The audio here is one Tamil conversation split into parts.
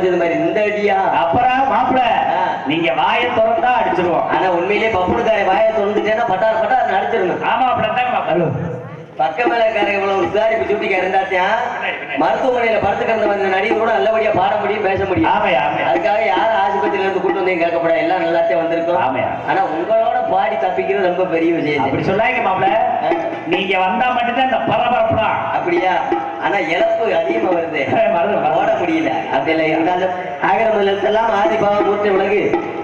அடிச்சது மாதிரி இந்த அடியா? அப்புறம் மாப்பிள நீங்க வாயை திறந்தா அடிச்சிருவோம். ஆனா உண்மையிலேயே பப்புனுக்கார வாயை திறந்துட்டேன்னா பட்டார் பட்டார் அடிச்சிருங்க. ஆமா அப்படித்தான் மாப்பிள. பக்க மேலக்காரங்க இவ்வளவு சுதாரிப்பு சூட்டிக்க இருந்தாத்தான் மருத்துவமனையில படுத்து கிடந்த வந்த நடிகர் கூட நல்லபடியா பாட முடியும், பேச முடியும். ஆமையா அதுக்காக யாரும் ஆஸ்பத்திரியில இருந்து கூட்டு வந்து கேட்கப்படாது, எல்லாம் நல்லாத்தே வந்திருக்கோம். ஆமையா. ஆனா உங்களோட பாடி தப்பிக்கிறது ரொம்ப பெரிய விஷயம். அப்படி சொல்லாங்க மாப்பிள. நீங்க வந்தா மட்டும்தான் இந்த பரபரப்பு தான். அப்படியா? ஆனா இழப்பு அதிகமா வருது, ஓட முடியல. அப்படி இருந்தாலும் ஆகரமெல்லாம் ஆதிபாவம் மூர்த்தி உலகு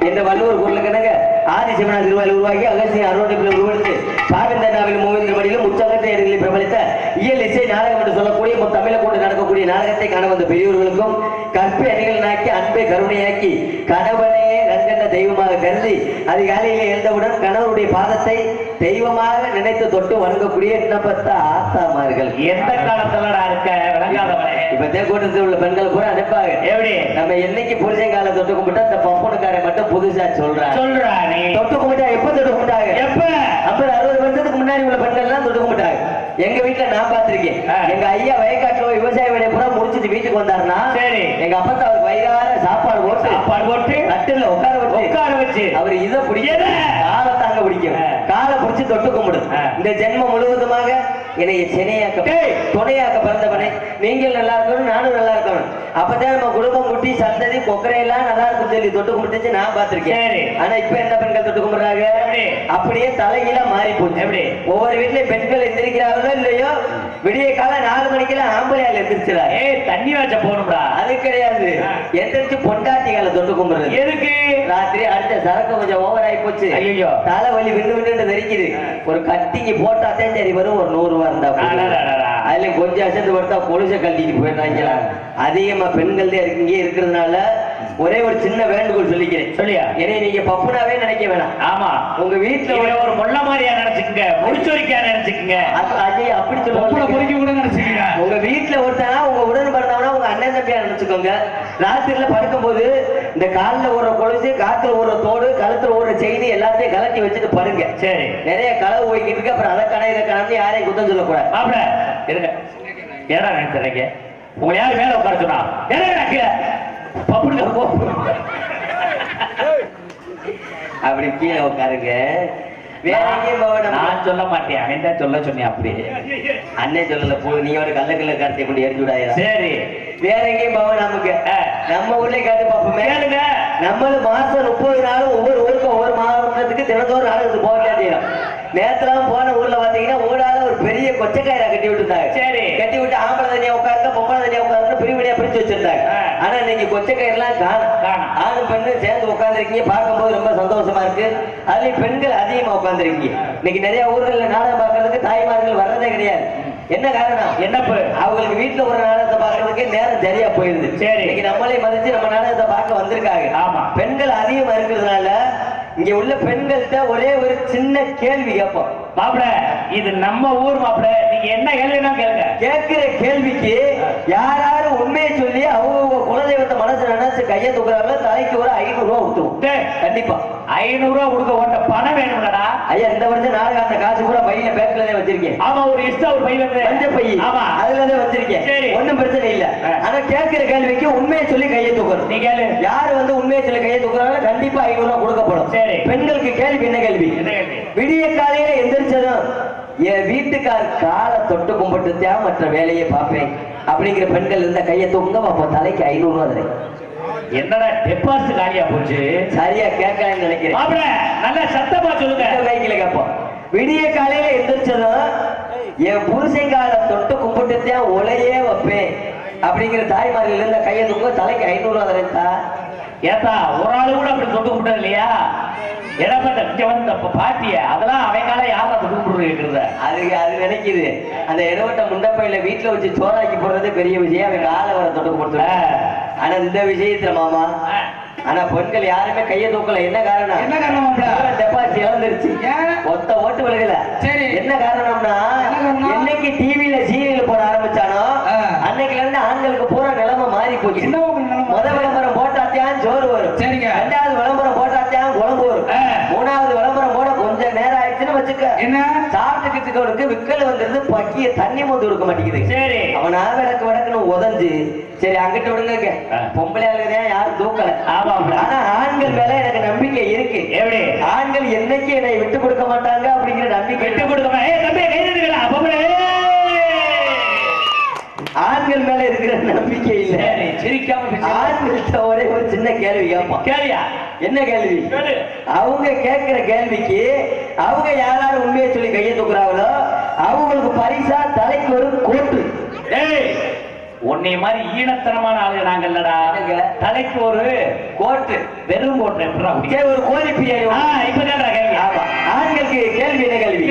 என்ற வள்ளுவர் பொருளுக்கு ஆதி சிவனா திருவாயில் உருவாக்கி அகசிய அருணத்தில் உருவெடுத்து பாவேந்தனாவில் மூவேந்திர மடியிலும் உச்சகத்தை பிரபலித்த இயல் இசை நாடகம் என்று சொல்லக்கூடிய தமிழை கொண்டு நடக்கக்கூடிய நாடகத்தை காண வந்த பெரியவர்களுக்கும் கற்பை அணிகள் நாக்கி அன்பை கருணையாக்கி கணவனையே கண்கண்ட தெய்வமாக கருதி அதிகாலையில் எழுந்தவுடன் கணவருடைய பாதத்தை தெய்வமாக நினைத்து தொட்டு வணங்கக்கூடிய எண்ணப்பட்ட ஆத்தாமார்கள் எந்த காலத்துல இருக்க விளங்காதவனே. இப்ப தேக்கூட்டத்தில் உள்ள பெண்கள் கூட அனுப்பாங்க. எப்படி நம்ம என்னைக்கு புருஷன் கால தொட்டு கும்பிட்டா இந்த பப்பனுக்காரை மட்டும் புதுசா சொல்றானே தொட்டு கும்பிட்டா எப்ப தொட்டு கும்பிட்டாங்க? எப்ப 50-60 வருஷத்துக்கு முன்னாடி உள்ள பெண்கள் எல்லாம் தொட்டு கும்பிட்டாங்க. எங்க வீட்டுல நான் பாத்திருக்கேன். எங்க ஐயா வயக்காட்டுல விவசாய வேலையை பூரா முடிச்சுட்டு வீட்டுக்கு வந்தாருன்னா சரி எங்க அப்பா அவருக்கு வயிறார சாப்பாடு போட்டு கட்டுல உட்கார வச்சு அவர் இதை பிடிக்க காலை தாங்க பிடிக்கும், காலை பிடிச்சு தொட்டு கும்பிடும். இந்த ஜென்மம் முழுவதுமாக என்னைய சென்னையாக்க துணையாக்க பிறந்தவனே, நீங்கள் நல்லா இருக்கணும், நானும் நல்லா இருக்கணும். அப்பதான் நம்ம குடும்பம் குட்டி சந்ததி கொக்கரையெல்லாம் நல்லா இருக்கும் சொல்லி தொட்டு கும்பிட்டுச்சு நான் பாத்திருக்கேன். ஆனா இப்ப என்ன பெண்கள் தொட்டு கும்பிடுறாங்க? அப்படியே தலைகீழ மாறி போச்சு. எப்படி ஒவ்வொரு வீட்லயும் பெண்கள் எந்திரிக்கிறார்களோ இல்லையோ விடிய கால 4 மணிக்கெல்லாம் ஆம்பளையால் எந்திரிச்சுறா. தண்ணி வச்ச போகணும்டா. அது கிடையாது, எந்திரிச்சு பொண்டாட்டிகளை தொட்டு கும்பிடுறது. எதுக்கு? ராத்திரி அடுத்த சரக்கு கொஞ்சம் ஓவர் ஆகி போச்சு, ஐயோ தலை வலி விண்டு விண்டு தெரிக்குது, ஒரு கட்டிங்க போட்டாத்தே சரி வரும், ஒரு 100 ரூபா இருந்தா அதுல கொஞ்சம் அசந்து படுத்தா கொலுசை கட்டிட்டு போயிடுறாங்களா. அதிகமா பெண்கள் இங்கே இருக்கிறதுனால ஒரே ஒரு சின்ன வேண்டுகோள் சொல்லிக்கிறேன். சொல்லியா? ஏன்னா நீங்க பப்புனாவே நினைக்க வேணாம். ஆமா, உங்க வீட்டுல ஒரு முள்ள மாதிரியா நினைச்சுக்கங்க, முடிச்சொரிக்கா நினைச்சுக்கங்க, அஜய் அப்படி சொல்ல பொறுக்கி கூட நினைச்சுக்கங்க. உங்க வீட்டுல ஒருத்தனா உங்க உடன் பிறந்தவனா உங்க அண்ணன் தம்பியா நினைச்சுக்கோங்க. ராத்திரில படுக்கும் போது இந்த காலில் ஒரு கொலுசு, காத்துல ஒரு தோடு, கழுத்துல ஒரு செயின் எல்லாத்தையும் கலட்டி வச்சுட்டு படுங்க. சரி, நிறைய களவு போய்கிட்டு இருக்கு. அப்புறம் அதை கடை இதை கடந்து யாரையும் குத்தம் சொல்லக்கூடாது. மாப்பிள இருங்க, ஏடா நினைச்சுறீங்க? உங்களை யாரு மேல உட்கார சொன்னா? அப்படி கீழே உட்காருங்க. வேற எங்கேயும் போக நான் சொல்ல மாட்டேன், அவன் தான் சொல்ல சொன்னேன். அப்படி அண்ணே சொல்லல, போ நீ ஒரு கல்ல கருத்தை கொண்டு எரிஞ்சு விடாயா. சரி, வேற எங்கேயும் போக நமக்கு நம்ம ஊர்ல காட்டு பார்ப்போமே. நம்மளும் மாசம் 30 நாளும் ஒவ்வொரு ஊருக்கும் ஒவ்வொரு மாவட்டத்துக்கு தினத்தோறும் நாளுக்கு போக செய்யணும். நேரத்துல போன ஊர்ல பாத்தீங்கன்னா ஊடால ஒரு பெரிய கொச்சக்காயிரா கட்டி விட்டுருந்தாங்க. சரி, கட்டி விட்டு ஆம்பளை தனியா உட்கார்ந்து பொம்பளை தனியா உட்கார்ந்து பிரிவினையா பிரிச்சு வச்சிருந்தாங்க. ஆனா இன்னைக்கு கொச்சக்காயிரெல்லாம் காணும், ஆணும் பெண்ணு சேர்ந்து உட்கார்ந்துருக்கீங்க. பார்க்கும்போது ரொம்ப சந்தோஷமா இருக்கு. அதுலயும் பெண்கள் அதிகமா உட்கார்ந்துருக்கீங்க. இன்னைக்கு நிறைய ஊர்கள்ல நாடகம் பார்க்கறதுக்கு தாய்மார்கள் வர்றதே கிடையாது. என்ன காரணம்? என்னப்பு அவங்களுக்கு வீட்டுல ஒரு நாடகத்தை பார்க்கறதுக்கு நேரம் சரியா போயிருது. சரி, இன்னைக்கு நம்மளே மதிச்சு நம்ம நாடகத்தை பார்க்க வந்திருக்காங்க. ஆமா, பெண்கள் அதிகமா இருக்கிறதுனால இங்க உள்ள பெண்கள்கிட்ட ஒரே ஒரு சின்ன கேள்வி கேட்போம். மாப்பிள இது நம்ம ஊர் மாப்பிள, நீங்க என்ன கேள்வினா கேளுங்க. கேட்கிற கேள்விக்கு யாராரு உண்மையை சொல்லி அவங்க குலதெய்வத்தை மனசு நினைச்சு கையை தூக்குறாங்களோ தலைக்கு ஒரு 500 ரூபா கொடுத்துருவோம். கண்டிப்பா 500 ரூபா கொடுக்க ஓட்ட பணம் வேணும்லடா. ஐயா இந்த வருஷம் நாடகம் அந்த காசு கூட பையில பேக்ல தான் வச்சிருக்கேன். ஆமா, ஒரு எக்ஸ்ட்ரா ஒரு பையில மஞ்ச பை. ஆமா, அதுலதான் வச்சிருக்கேன். சரி, ஒண்ணும் பிரச்சனை இல்ல. ஆனா கேட்கிற கேள்விக்கு உண்மையை சொல்லி கையை தூக்கணும். நீ கேளு, யாரு உண்மையை சொல்லி கையை தூக்குறாங்களோ கண்டிப்பா 500 ரூபா கொடுக்கப்படும். சரி, பெண்களுக்கு கேள்வி என்ன கேள்வி? விடிய காலையில எந்திரிச்சதும் என் வீட்டுக்கார் காலை தொட்டு கும்பிட்டு மற்ற வேலையை பார்ப்பேன் அப்படிங்கிற பெண்கள் இருந்த கையை தூங்க பார்ப்போம். தலைக்கு 500 ரூபா தரேன். என்னடா டெபாசிட் காலியா போச்சு? சரியா கேட்கலன்னு நினைக்கிறேன். மாப்பிள நல்ல சத்தமா சொல்லுங்க. கைகளை கேட்போம். விடிய காலையில எந்திரிச்சதும் என் புருஷன் காலை தொட்டு கும்பிட்டு உலையே வைப்பேன் அப்படிங்கிற தாய்மார்கள் இருந்த கையை தூங்க தலைக்கு 500 ரூபா தரேன்டா. ஏத்தா ஒரு ஆளு கூட அப்படி தொட்டு கும்பிட்டது இல்லையா? இடப்பட்ட வந்து பாட்டிய அதெல்லாம் அவங்கால யாரா தொட்டு கும்பிட்டு அது நினைக்குது. அந்த இடவட்ட முண்டப்பையில வீட்டுல வச்சு சோறாக்கி போடுறது பெரிய விஷயம். அவங்க ஆளை வர தொட்டு கொடுத்து. ஆனா இந்த விஷயத்துல மாமா, ஆனா பெண்கள் யாருமே கையை தூக்கல. என்ன காரணம்? என்ன காரணம்? டெபாசிட் இழந்துருச்சு, ஒத்த ஓட்டு விலகல. சரி, என்ன காரணம்னா என்னைக்கு டிவியில சீரியல் போட ஆரம்பிச்சானோ அன்னைக்குல இருந்து ஆண்களுக்கு பூரா நிலைமை மாறி போச்சு. முதல் விளம்பரம் போட்டாத்தியான் சோறு வரும். சரிங்க, 2வது விளம்பரம் போட்டாத்தியான் குழம்பு வரும். 3வது விளம்பரம் போட கொஞ்சம் நேரம் ஆயிடுச்சுன்னு வச்சுக்க, என்ன சாப்பிட்டுக்கிறதுக்கு விக்கல் வந்துருது, பக்கிய தண்ணி மொந்து கொடுக்க மாட்டேங்குது. சரி அவனா விளக்கு விளக்குன்னு உதஞ்சு, சரி அங்கிட்ட விடுங்க, பொம்பளை ஆளுதான் யாரும் தூக்கல. ஆமா ஆனா ஆண்கள் மேல எனக்கு நம்பிக்கை இருக்கு. எப்படி ஆண்கள் என்னைக்கு என்னை விட்டு கொடுக்க மாட்டாங்க அப்படிங்கிற நம்பிக்கை. விட்டு கொடுக்க ஆண்கள் மேல இருக்கிற நம்பிக்கை இல்ல. சிரிக்காம ஆண்கள்கிட்ட ஒரே ஒரு சின்ன கேள்வி கேட்பான். கேளியா என்ன கேள்வி? அவங்க கேட்கிற கேள்விக்கு அவங்க யாராவது உண்மையை சொல்லி கையை தூக்குறாங்களோ அவங்களுக்கு பரிசா தலைக்கு ஒரு கோட்டு. உன்னை மாதிரி ஈனத்தனமான ஆளுங்க நாங்க இல்லடா. தலைக்கு ஒரு கோட்டு, வெறும் கோட்டு. ஒரு கோழி பிரியாணி இப்ப கேட்கற கேள்வி. ஆமா, ஆண்களுக்கு கேள்வி என்ன கேள்வி?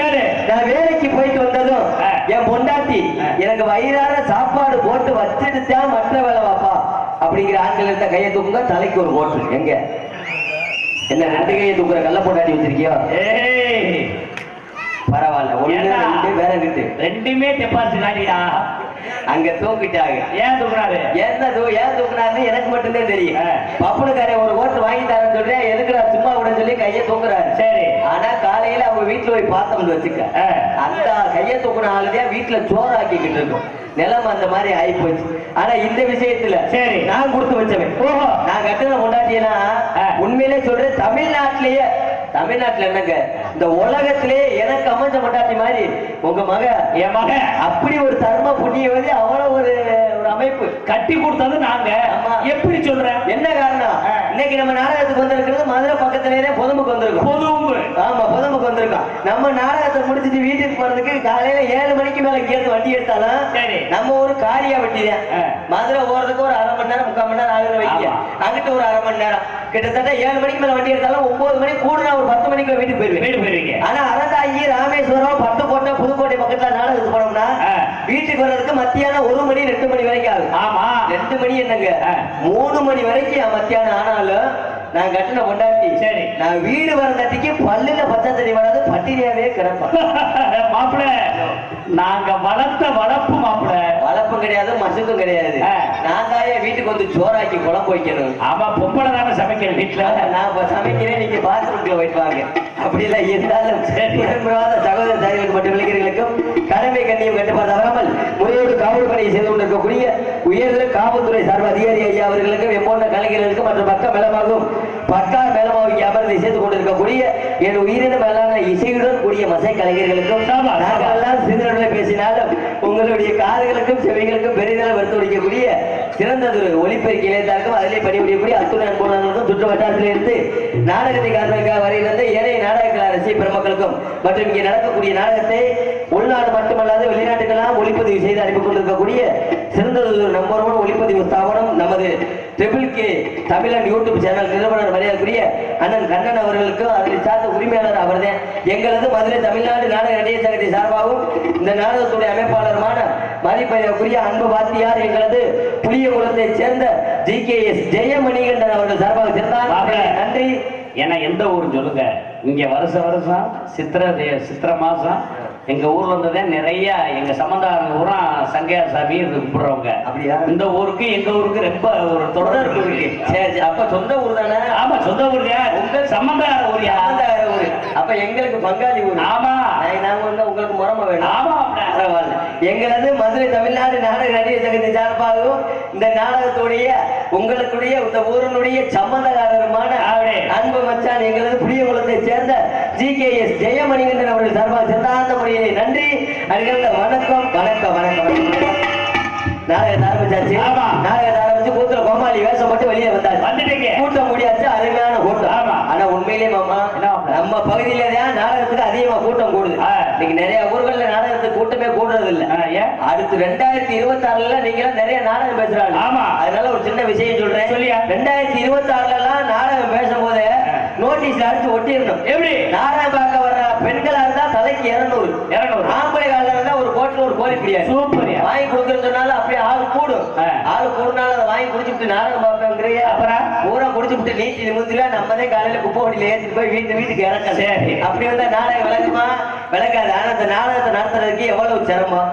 நான் வேலைக்கு போயிட்டு வந்ததும் என் பொண்டாட்டி எனக்கு வயிறார சாப்பாடு போட்டு வச்சுட்டு மற்ற வேலை வாப்பா அப்படிங்கிற ஆண்கள் இருந்த கையை தூக்குங்க, தலைக்கு ஒரு கோட்டு. எங்க என்ன ரெண்டு கையை தூக்குற கல்ல பொண்டாட்டி வச்சிருக்கியோ? பரவாயில்ல, ஒண்ணு வேற கிட்டு ரெண்டுமே டெபாசிட் ஆகிடா. அங்க தூக்கிட்டாங்க. ஏன் தூக்குறாரு? ஏன் தூக்குறாருன்னு எனக்கு மட்டும்தான் தெரியும். பப்புனுக்காரே ஒரு ஓட்டு வாங்கி தரேன்னு சொல்றேன், எதுக்குடா சும்மா கூட சொல்லி கையை தூக்குறாரு. சரி, ஆனா காலையில அவங்க வீட்டுல போய் பார்த்தோம்னு வச்சுக்க, அந்த கையை தூக்குன ஆளுதான் வீட்டுல சோறாக்கிக்கிட்டு இருக்கும். நிலைமை அந்த மாதிரி ஆகி போச்சு. ஆனா இந்த விஷயத்துல சரி நான் கொடுத்து வச்சவன். ஓஹோ, நான் கட்டுன கொண்டாட்டியெல்லாம் உண்மையிலே சொல்றேன், தமிழ்நாட்டிலேயே என்னங்க இந்த உலகத்திலேயே எனக்கு அமைஞ்ச கொண்டாட்டி மாதிரி உங்க மக, என் மக அப்படி ஒரு தர்ம புண்ணியவதி, அவ்வளவு ஒரு அமைப்பு கட்டி கொடுத்தது நாங்க. எப்படி சொல்றேன்? என்ன காரணம்? இன்னைக்கு நம்ம நாடகத்துக்கு வந்திருக்கிறது மதுரை பக்கத்திலேயே பொதும்புக்கு வந்திருக்கோம். பொதும்பு, ஆமா பொதும்புக்கு வந்திருக்கோம். நம்ம நாடகத்தை முடிச்சுட்டு வீட்டுக்கு போறதுக்கு காலையில 7 மணிக்கு மேல கேட்டு வண்டி எடுத்தாலும் நம்ம ஒரு காரியா வட்டி தான். மதுரை போறதுக்கு ஒரு 1/2 மணி நேரம் 3/4 மணி நேரம் ஆகுது வைக்க, அங்கிட்ட ஒரு 1/2 மணி நேரம். கிட்டத்தட்ட 7 மணிக்கு மேல வண்டி எடுத்தாலும் 9 மணி கூடுனா ஒரு 10 மணிக்கு வீட்டுக்கு போயிருவீங்க. ஆனா அறந்தாங்கி, ராமேஸ்வரம், பட்டுக்கோட்டை, புதுக்கோட்டை பக்கத்துல நாடகத்துக்கு போனோம்னா வீட்டுக்கு வர்றதுக்கு மத்தியானம் 1 மணி 2 மணி வரைக்கும் ஆகுது. ஆமா, 2 மணி என்னங்க 3 மணி வரைக்கும் மத்தியானம் ஆனாலும் நான் கட்டின கொண்டாட்டி சரி நான் வீடு வர தட்டிக்கு பல்லுல பச்சை தண்ணி வராது, பட்டினியாவே கிடப்பேன். மாப்பிள்ள நாங்க வளர்த்த வளர்ப்பு மாப்பிள்ள. வளர்ப்பு கிடையாது, மசுக்கும் கிடையாது. நான் தாயே வீட்டுக்கு வந்து சோறாக்கி குழம்பு வைக்கணும். ஆமா, பொம்பளை தானே சமைக்கிறேன் வீட்டுல. நான் சமைக்கிறேன், நீங்க பாத்ரூம்ல வைப்பாங்க. அப்படி எல்லாம் இருந்தாலும் சகோதர தாய்களுக்கு மற்றும் இளைஞர்களுக்கும் கடமை கண்ணியம் கட்டுப்பாடு தவறாமல் முறையோடு காவல் பணியை செய்து கொண்டிருக்கக்கூடிய உயர்ந்த காவல்துறை சார்பு அதிகாரி ஐயா அவர்களுக்கும் எம்மோன கலைஞர்களுக்கும் மற்றும் பக்கா மேலமாக அமர்ந்து செய்து கொண்டிருக்கக்கூடிய என் உயிரின மேலான இசையுடன் கூடிய மசை கலைஞர்களுக்கும் நாங்கள் எல்லாம் சிந்தனை பேசினாலும் உங்களுடைய காதுகளுக்கும் செவிகளுக்கும் பெரிதளவு வருத்த முடிக்கக்கூடிய சிறந்ததொரு ஒளிப்பெருக்கி இளைஞர்களுக்கும் அதிலே பணிபுரியக்கூடிய அத்துணை அன்புணர்களுக்கும் சுற்று வட்டாரத்திலிருந்து நாடகத்தை காண்பதற்காக வரையிலிருந்து ஏனைய நாடக ரசிக பெருமக்களுக்கும் மற்றும் இங்கே நடக்கக்கூடிய நாடகத்தை உள்நாடு மட்டுமல்லாது வெளிநாட்டுக்கெல்லாம் ஒளிப்பதிவு செய்து அனுப்பி கொண்டிருக்கக்கூடிய சிறந்ததொரு நம்பர் 1 ஒளிப்பதிவு ஸ்தாபனம் நமது ட்ரிபிள் கே தமிழன் யூடியூப் சேனல் நிறுவனர் மரியாதைக்குரிய அண்ணன் கண்ணன் அவர்களுக்கும் அதில் சார்ந்த உரிமையாளர் அவர்தான். எங்களது மதுரை தமிழ்நாடு நாடக நடிகர் சங்கத்தை சார்பாகவும் இந்த நாடகத்துடைய அமைப்பாளருமான மதிப்பைக்குரிய அன்பு வாத்தியார் எங்களது புளியகுளத்தை சேர்ந்த GKS ஜெயமணிகண்டன் அவர்கள் சார்பாக சேர்ந்தார். நன்றி. ஏன்னா எந்த ஊருன்னு சொல்லுங்க. இங்க வருஷம் சித்திரை மாசம் எங்க ஊர்ல இருந்ததே நிறைய எங்க சம்பந்தாரங்க ஊரா சங்கையா சாமி கும்பிடுறவங்க. அப்படியா? இந்த ஊருக்கு எங்க ஊருக்கு ரொம்ப ஒரு தொடர்பு இருக்கு. சரி, அப்ப சொந்த ஊர் தானே? ஆமா, சொந்த ஊர். உங்க சம்பந்தார ஊர். ஊர் அப்ப எங்களுக்கு பங்காளி ஊர். ஆமா, நாங்க வந்து உங்களுக்கு முறமை வேணும். ஆமா, பரவாயில்ல. எங்களது மதுரை தமிழ்நாடு நாடக நடிகர் சங்கத்தின் சார்பாகவும் இந்த நாடகத்துடைய உங்களுடைய இந்த ஊரினுடைய சம்பந்தகாரருமான அன்பு மச்சான் எங்களது புளியகுளத்தை சேர்ந்த GKS ஜெயமணிகண்டன் அவர்கள் சார்பாக சிறந்த முறையிலே நன்றி. வணக்கம் வணக்கம் வணக்கம். நாடகத்தை ஆரம்பிச்சாச்சு. நாடகத்தை ஆரம்பிச்சு கூத்துல கோமாளி வேஷம் மட்டும் வெளியே வந்தாச்சு. கூட்டம் முடியாச்சு, அருமையான கூட்டம். ஆனா உண்மையிலே மாமா நம்ம பகுதியில தான் நாடகத்துக்கு அதிகமா கூட்டம் கூடுது. இன்னைக்கு நிறைய ஊர்கள்ல நாடகத்துக்கு கூட்டமே கூடுறது இல்ல. அடுத்து 2026 நீங்க நிறைய நாடகம் பேசுறாங்க. ஆமா, அதனால ஒரு சின்ன விஷயம் சொல்றேன். 2026 நாடகம் பேசும்போது நோட்டீஸ் அடிச்சு ஒட்டிடணும். எப்படி? நாடகம் பார்க்க வர்ற பெண்களா இருந்தா தலைக்கு 200, ஆம்பளை கால இருந்தா ஒரு கோட்டில் ஒரு கோழி பிரியாணி சூப்பர் வாங்கி கொடுக்கறதுனால அப்படியே ஆள் கூடும். ஆள் கூடுனால அதை வாங்கி குடிச்சுட்டு நாடகம் பார்ப்பேங்கிறிய. அப்புறம் பூரா குடிச்சுட்டு நீட்டி நிமித்தில நம்மதே காலையில குப்பை வண்டியில ஏற்றிட்டு போய் வீட்டுக்கு இறக்க. அப்படி வந்தா நாடகம் விளக்குமா? விளக்காது. ஆனா அந்த நாடகத்தை நடத்துறதுக்கு எவ்வளவு சிரமம்.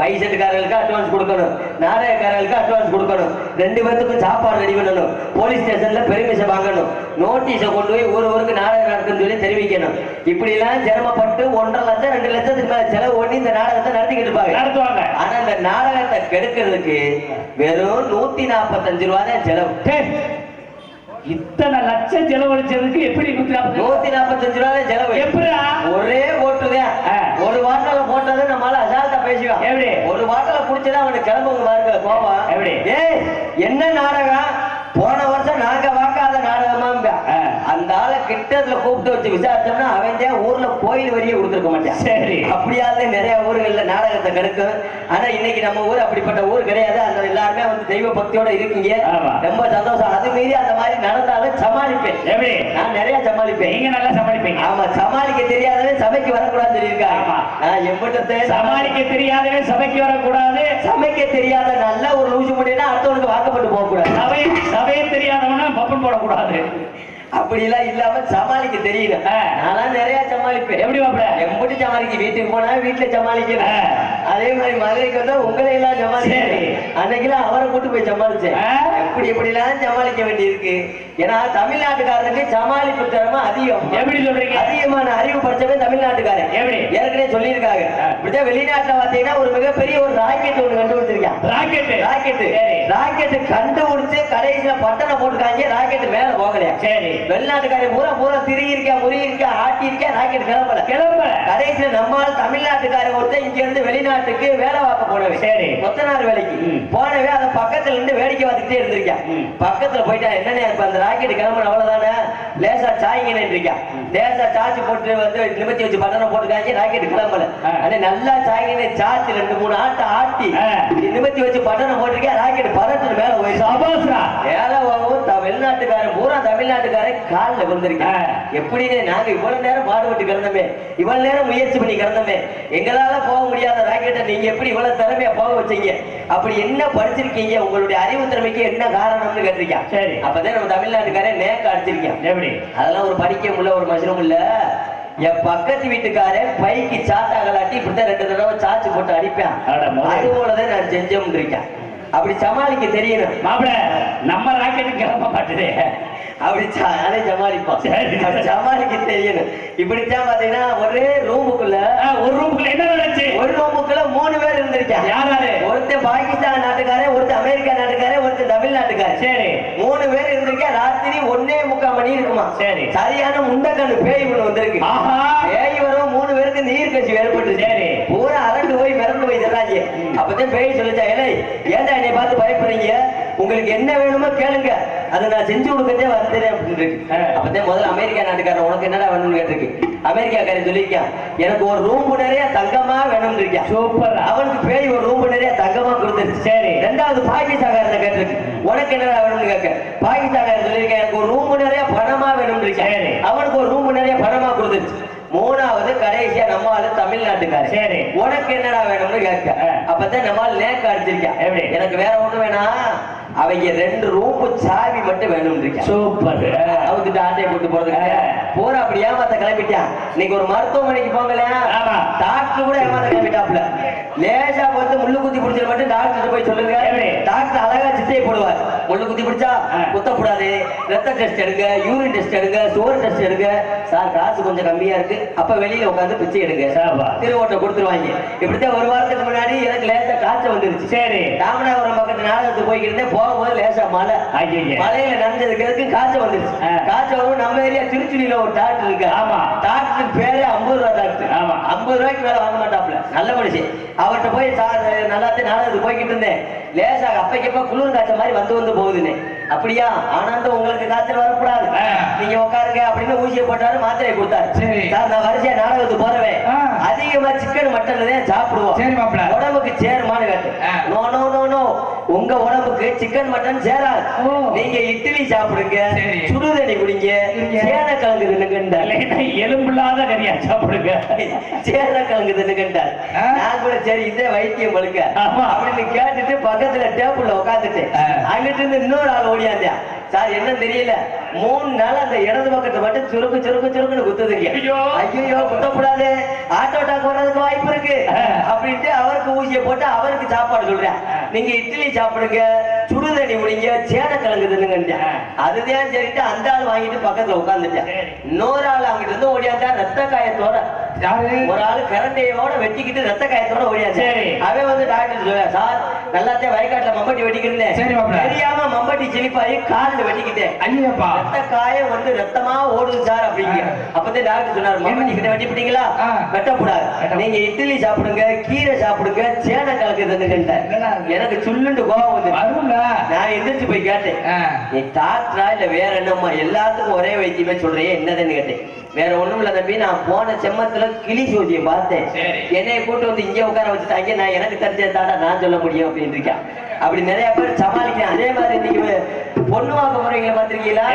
மைசெட்டுக்காரர்களுக்கு அட்வான்ஸ் கொடுக்கணும், நாடகக்காரர்களுக்கு அட்வான்ஸ் கொடுக்கணும், 2 பேத்துக்கும் சாப்பாடு ரெடி பண்ணணும், போலீஸ் ஸ்டேஷன்ல பெருமிஷம் வாங்கணும், நோட்டீஸை கொண்டு போய் ஊருக்கு நாடகம் நடக்குன்னு சொல்லி தெரிவிக்கணும். இப்படி எல்லாம் சிரமப்பட்டு 1.5 லட்சம் 2 லட்சத்துக்கு மேல செலவு பண்ணி இந்த நாடகத்தை நடத்திக்கிட்டு இருப்பாங்க. ஆனா இந்த நாடகத்தை கெடுக்கிறதுக்கு வெறும் 145 ரூபா தான் செலவு. இத்தனை லட்சம் செலவழிச்சதுக்கு எப்படி 145 ரூபா செலவு? எப்படி? ஒரே ஓட்டுதான். ஒரு வாட்டல போட்டது நம்மளால அசால்ட்டா பேசுவான். எப்படி? ஒரு வாட்டல குடிச்சதா அவனுக்கு கிளம்புங்க பாருங்க கோபம். எப்படி? ஏய் என்ன நாடகம், போன வருஷம் நாங்க வாக்காத நாடகமா? அந்த ஆளை கிட்டத்துல கூப்பிட்டு வச்சு விசாரிச்சோம்னா அவன் தான் ஊர்ல கோயில் வரியை கொடுத்துருக்க மாட்டான். சரி, அப்படியாவது நிறைய ஊர்கள்ல நாடகத்தை கெடுக்கும். ஆனா இன்னைக்கு நம்ம ஊர் அப்படிப்பட்ட ஊர் கிடையாது. அந்த எல்லாருமே வந்து தெய்வ பக்தியோட இருக்கீங்க, ரொம்ப சந்தோஷம். அது மீறி அந்த மாதிரி நடந்தாலும் சமாளிப்பேன். எப்படி? நான் நிறைய சமாளிப்பேன். நீங்க நல்லா சமாளிப்பீங்க. ஆமா, சமாளிக்க தெரியாதவன் சபைக்கு வரக்கூடாதுன்னு சொல்லியிருக்காங்க. நான் எம்பிட்டத்தை சமாளிக்க தெரியாதவன் சபைக்கு வரக்கூடாது. சமைக்க தெரியாத நல்ல ஒரு லூசு முடியும்னா அடுத்தவனுக்கு வாக்கப்பட்டு போக கூடாது. சபையை தெரியாதவனா பப்பன் போடக்கூடாது. அப்படி எல்லாம் இல்லாம சமாளிக்க தெரியல. நான் நிறைய சமாளிப்பேன். எப்படி எப்படி சமாளிக்க? வீட்டுக்கு போனா வீட்டுல சமாளிக்கிறேன். அதே மாதிரி மதுரைக்கு வந்தா உங்களை எல்லாம் சமாளிக்கிறேன். அன்னைக்கெல்லாம் அவரை கூட்டு போய் சமாளிச்சேன். எப்படி எப்படி எல்லாம் சமாளிக்க வேண்டி இருக்கு. ஏன்னா தமிழ்நாட்டுக்காரனுக்கு சமாளிப்பு திறமை அதிகம். எப்படி சொல்றீங்க? அதிகமான அறிவு படிச்சவன் தமிழ்நாட்டுக்காரன். எப்படி? ஏற்கனவே சொல்லியிருக்காங்க. இப்படிதான் வெளிநாட்டுல பாத்தீங்கன்னா ஒரு மிகப்பெரிய ஒரு ராக்கெட் ஒண்ணு கண்டுபிடிச்சிருக்கான். ராக்கெட் கண்டுபிடிச்சு கடைசியில பட்டனை போட்டுக்காங்க. ராக்கெட் மேல போகலையா? சரி, வெளிநாட்டுக்காரன் பூரா திருகி இருக்கா, முறி இருக்கா, ஆட்டி இருக்கா, ராக்கெட் கிளம்பல. கடைசியில நம்மால தமிழ்நாட்டுக்காரன் ஒருத்தர் இங்க இருந்து வெளிநாட்டுக்கு வேலை பார்க்க போனவே. சரி, கொத்தனார் வேலைக்கு போனவே அதை பக்கத்துல இருந்து வேடிக்கை பார்த்துக்கிட்டே இருந்திருக்கேன். பக்கத்துல போயிட்டா என்னன்னு இருப்ப, அந்த ராக்கெட் கிளம்புன அவ்வளவுதானே, லேசா சாய்ங்க இருக்கா, லேசா சார்ஜ் போட்டு வந்து நிமித்தி வச்சு பட்டனை போட்டுக்காங்க. ராக்கெட் கிளம்பல. அதே நல்லா சாய்ங்க சார்ஜ் 2-3 ஆட்டி நிமித்தி வச்சு பட்டனை போட்டிருக்கேன். ராக்கெட் பறட்டு மேல போயிடுச்சு. வேலை வெளிநாட்டுக்காரன் பூரா தமிழ்நாட்டுக்காரன் காலில் விழுந்திருக்கேன். எப்படின்னு நாங்க இவ்வளவு நேரம் பாடுபட்டு கிடந்தோமே, இவ்வளவு நேரம் முயற்சி பண்ணி கிடந்தோமே, எங்களால போக முடியாத ராக்கெட்டை நீங்க எப்படி இவ்வளவு திறமையா போக வச்சீங்க? அப்படி என்ன படிச்சிருக்கீங்க? உங்களுடைய அறிவு திறமைக்கு என்ன காரணம்னு கேட்டிருக்கேன். சரி, அப்பதான் நம்ம தமிழ்நாட்டுக்காரன் நேக்க அடிச்சிருக்கேன். எப்படி? அதெல்லாம் ஒரு படிக்க முடியல, ஒரு மசனம் இல்ல. என் பக்கத்து வீட்டுக்காரன் பைக்கு சாட்டா கலாட்டி இப்படித்தான் 2 தடவை சார்ஜ் போட்டு அடிப்பேன். அது போலதான் நான் செஞ்சோம்னு இருக்கேன். அப்படி சமாளிக்க தெரியணும். மாப்பிள நம்ம ராக்கெட்டு கிளம்ப மாட்டுதே, அப்படி அதை சமாளிப்போம். சமாளிக்க தெரியணும். இப்படித்தான் பாத்தீங்கன்னா ஒரே ரூமுக்குள்ள என்ன நடந்துச்சு? ஒரு ரூமுக்குள்ள 3 பேர் இருந்திருக்காங்க. யாரு? ஒருத்தர் பாகிஸ்தான் நாட்டுக்காரன், ஒருத்தர் அமெரிக்கா நாட்டுக்காரன், ஒருத்தர் தமிழ்நாட்டுக்காரன். சரி, 3 பேர் இருந்திருக்கா. ராத்திரி 1:45 மணி இருக்குமா. சரி, சரியான முண்டக்கண்ணு பேய் ஒண்ணு வந்திருக்கு. பேய் வரும் 3 பேருக்கு நீர் கட்சி ஏற்பட்டு. சரி, பூரா அரண்டு போய் மிரண்டு போய் தர்றாங்க. அப்பதான் பேய் சொல்லிச்சா, ஏன்டா என்னை பார்த்து பயப்படுறீங்க? உங்களுக்கு என்ன வேணுமோ கேளுங்க, அதை நான் செஞ்சு கொடுக்கறதே வந்துறேன் அப்படின்னு இருக்கு. அப்பதான் முதல்ல அமெரிக்கா நாட்டுக்காரன் உனக்கு என்னடா வேணும்னு கேட்டிருக்கு. அமெரிக்காக்காரன் சொல்லியிருக்கான், எனக்கு ஒரு ரூம் நிறைய தங்கமா வேணும்னு இருக்கான். சூப்பர். அவனுக்கு பேய் ஒரு ரூம் நிறைய தங்கமா கொடுத்துருச்சு. சரி, 2வது பாகிஸ்தான்காரன் கேட்டிருக்கு, உனக்கு என்னடா வேணும்னு கேட்க. பாகிஸ்தான்காரன் சொல்லியிருக்கேன், எனக்கு ஒரு ரூம் நிறைய பணமா வேணும்னு இருக்கேன். அவனுக்கு ஒரு ரூம் நிறைய பணமா கொடுத்துருச்சு. 3வது கடைசியா நம்மால தமிழ்நாட்டுக்காரன். சரி, உனக்கு என்னடா வேணும்னு கேட்க. அப்பதான் நம்மால நேக்க அடிச்சிருக்கேன். எனக்கு வேற ஒண்ணு வேணாம், அவங்க 2 ரூம் சாவி மட்டும் வேணும். சூப்பர். அவங்கிட்ட ஆட்டையை போட்டு போறதுக்கு போற அப்படி ஏமாத்த கிளம்பிட்டான். இன்னைக்கு ஒரு மருத்துவமனைக்கு போங்கல, டாக்டர் கூட ஏமாத்த கிளம்பிட்டாப்ல. லேசா பார்த்து முள்ளு குத்தி பிடிச்சது மட்டும் டாக்டர் போய் சொல்லுங்க. டாக்டர் அழகா சித்தையை போடுவார். முள்ளு குத்தி பிடிச்சா குத்தக்கூடாது, ரத்த டெஸ்ட் எடுங்க, யூரின் டெஸ்ட் எடுங்க, சோறு டெஸ்ட் எடுங்க. சார் காசு கொஞ்சம் கம்மியா இருக்கு, அப்ப வெளியில உட்காந்து பிச்சை எடுங்க, திருவோட்டை கொடுத்துருவாங்க. இப்படித்தான் ஒரு வாரத்துக்கு முன்னாடி எனக்கு லேசா காய்ச்சல் வந்துருச்சு. சரி, ராமநாதபுரம் பக்கத்து நாடகத்துக்கு போய்கிட்டு போகும்போது லேசா மழையில நனைஞ்சதுக்கு காய்ச்சல் வந்துருச்சு. காய்ச்சல் வரும். நம்ம ஏரியா திருச்சியில ஒரு டாக்டர் இருக்கு. ஆமா, டாக்டருக்கு பேரு 50 ரூபா டாக்டர். ஆமா, 50 ரூபாய்க்கு மேல வாங்க மாட்டாப்ல, நல்ல மனுஷன். அவர்கிட்ட போய் நல்லாத்தையும் நாடகத்துக்கு போய்கிட்டு இருந்தேன். லேசா அப்பைக்கப்ப குளிர் காய்ச்சல் மாதிரி வந்து போகுதுன்னு. அப்படியா? ஆனந்தம், உங்களுக்கு காய்ச்சல் வரக்கூடாது, நீங்க உட்காருங்க அப்படின்னு ஊசியை போட்டாரு, மாத்திரையை கொடுத்தாரு. சார், நான் வரிசையா நாடகத்துக்கு போறவேன், அதிகமா சிக்கன் மட்டன் தான் சாப்பிடுவோம், உடம்புக்கு சேருமான்னு கேட்டு. நோ நோ நோ நோ, உங்க உடம்புக்கு சிக்கன் மட்டன் சேராது. நீங்க இட்லி சாப்பிடுங்க, சுடுதண்ணி குடிங்க, சேனக்கிழங்கு தின்னுங்கண்டார். எலும்பில்லாத கறியா சாப்பிடுங்க, சேனக்கிழங்கு தின்னுங்கண்டார். நான் கூட சரி இதே வைத்தியம் பழுக்க அப்படின்னு கேட்டுட்டு பக்கத்துல டேபிள்ல உட்காந்துட்டு அங்கிட்டு இருந்து இன்னொரு ஆள் ஓடியாந்தியா சார் என்ன தெரியல 3 நாள் அந்த இடது பக்கத்தை மட்டும் சுருக்கு சுருக்கு சுருக்குன்னு குத்துதுங்க. ஐயோ குத்தக்கூடாது, ஆட்டோ டாக் வர்றதுக்கு வாய்ப்பு இருக்கு அப்படின்ட்டு அவருக்கு ஊசியை போட்டு அவருக்கு சாப்பாடு சொல்றேன். நீங்க இட்லி சாப்பிடுங்க, சுடுதண்ணி முடிங்க, சேனை கலங்குதுன்னு. அதுதான் சரிட்டு அந்த ஆள் வாங்கிட்டு பக்கத்துல உட்காந்துட்டேன். இன்னொரு ஆள் அங்கிட்டு இருந்து ஓடியாந்தா ரத்த காயத்தோட. ஒரு ஆளு கரண்டையோட வெட்டிக்கிட்டு ரத்த காயத்தோட ஓடியாச்சு. அவன் வந்து டாக்டர் சொல்லுவேன், சார் நல்லாத்தே வயக்காட்டுல மம்பட்டி வெட்டிக்கிறேன் தெரியாம மம்பட்டி சிலிப்பாயி காலில் வெட்டிக்கிட்டேன். ரத்த காயம் வந்து ரத்தமா ஓடுது சார் அப்படிங்க. அப்பதான் டாக்டர் சொன்னார், மம்பட்டி கிட்ட வெட்டிவிட்டீங்களா, வெட்டக்கூடாது, நீங்க இட்லி சாப்பிடுங்க, கீரை சாப்பிடுங்க, சேனை கலக்குதுன்னு. எனக்கு சுள்ளுண்டு கோபம் வந்து நான் எந்திரிச்சு போய் கேட்டேன், நீ டாக்டரா இல்ல வேற என்னம்மா எல்லாத்துக்கும் ஒரே வைத்தியமே சொல்றேன் என்னதுன்னு கேட்டேன். வேற ஒண்ணும் இல்ல தம்பி, நான் போன செம்மத்துல கிளி சோதியை பார்த்தேன், என்னைய கூட்டு வந்து இங்க உட்கார வச்சுட்டாங்க, நான் எனக்கு தெரிஞ்சதாடா நான் சொல்ல முடியும் அப்படின்னு இருக்கேன். அப்படி நிறைய பேர் சமாளிக்கிறேன். அதே மாதிரி நீங்க பொண்ணு வாக்க முறைகளை பார்த்திருக்கீங்களா?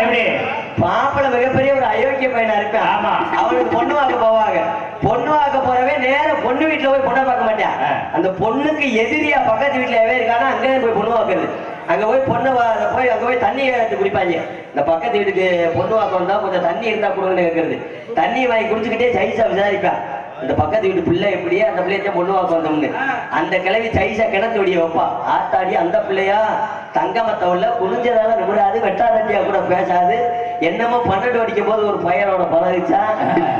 மாப்பிள்ள மிகப்பெரிய ஒரு அயோக்கிய பையனா இருப்பேன். ஆமா, அவனுக்கு பொண்ணு வாக்க போவாங்க. பொண்ணு வாக்க போறவே நேரம் பொண்ணு வீட்டுல போய் பொண்ணை பார்க்க மாட்டேன். அந்த பொண்ணுக்கு எதிரியா பக்கத்து வீட்டுல இருக்கானா அங்கே போய் பொண்ணு வாக்குறது. அங்க போய் பொண்ணு போய் அங்க போய் தண்ணி குடிப்பாங்க. இந்த பக்கத்து வீட்டுக்கு பொண்ணு வாக்கம் தான் கொஞ்சம் தண்ணி இருந்தா கொடுங்கன்னு கேட்கறது. தண்ணி வாங்கி குடிச்சுக்கிட்டே சைஸா விசாரிப்பேன், இந்த பக்கத்து வீட்டு பிள்ளை எப்படியா அந்த பிள்ளைய பொண்ணு வாக்க வந்தோம்னு. அந்த கிளவி சைஸா கிணத்து வெடிய வைப்பா. ஆத்தாடி அந்த பிள்ளையா தங்கமத்த உள்ள குளிஞ்சதால விடாது, வெட்டாதட்டியா கூட பேசாது. என்னமோ 12 அடிக்கும் போது ஒரு பையனோட பழகிச்சா.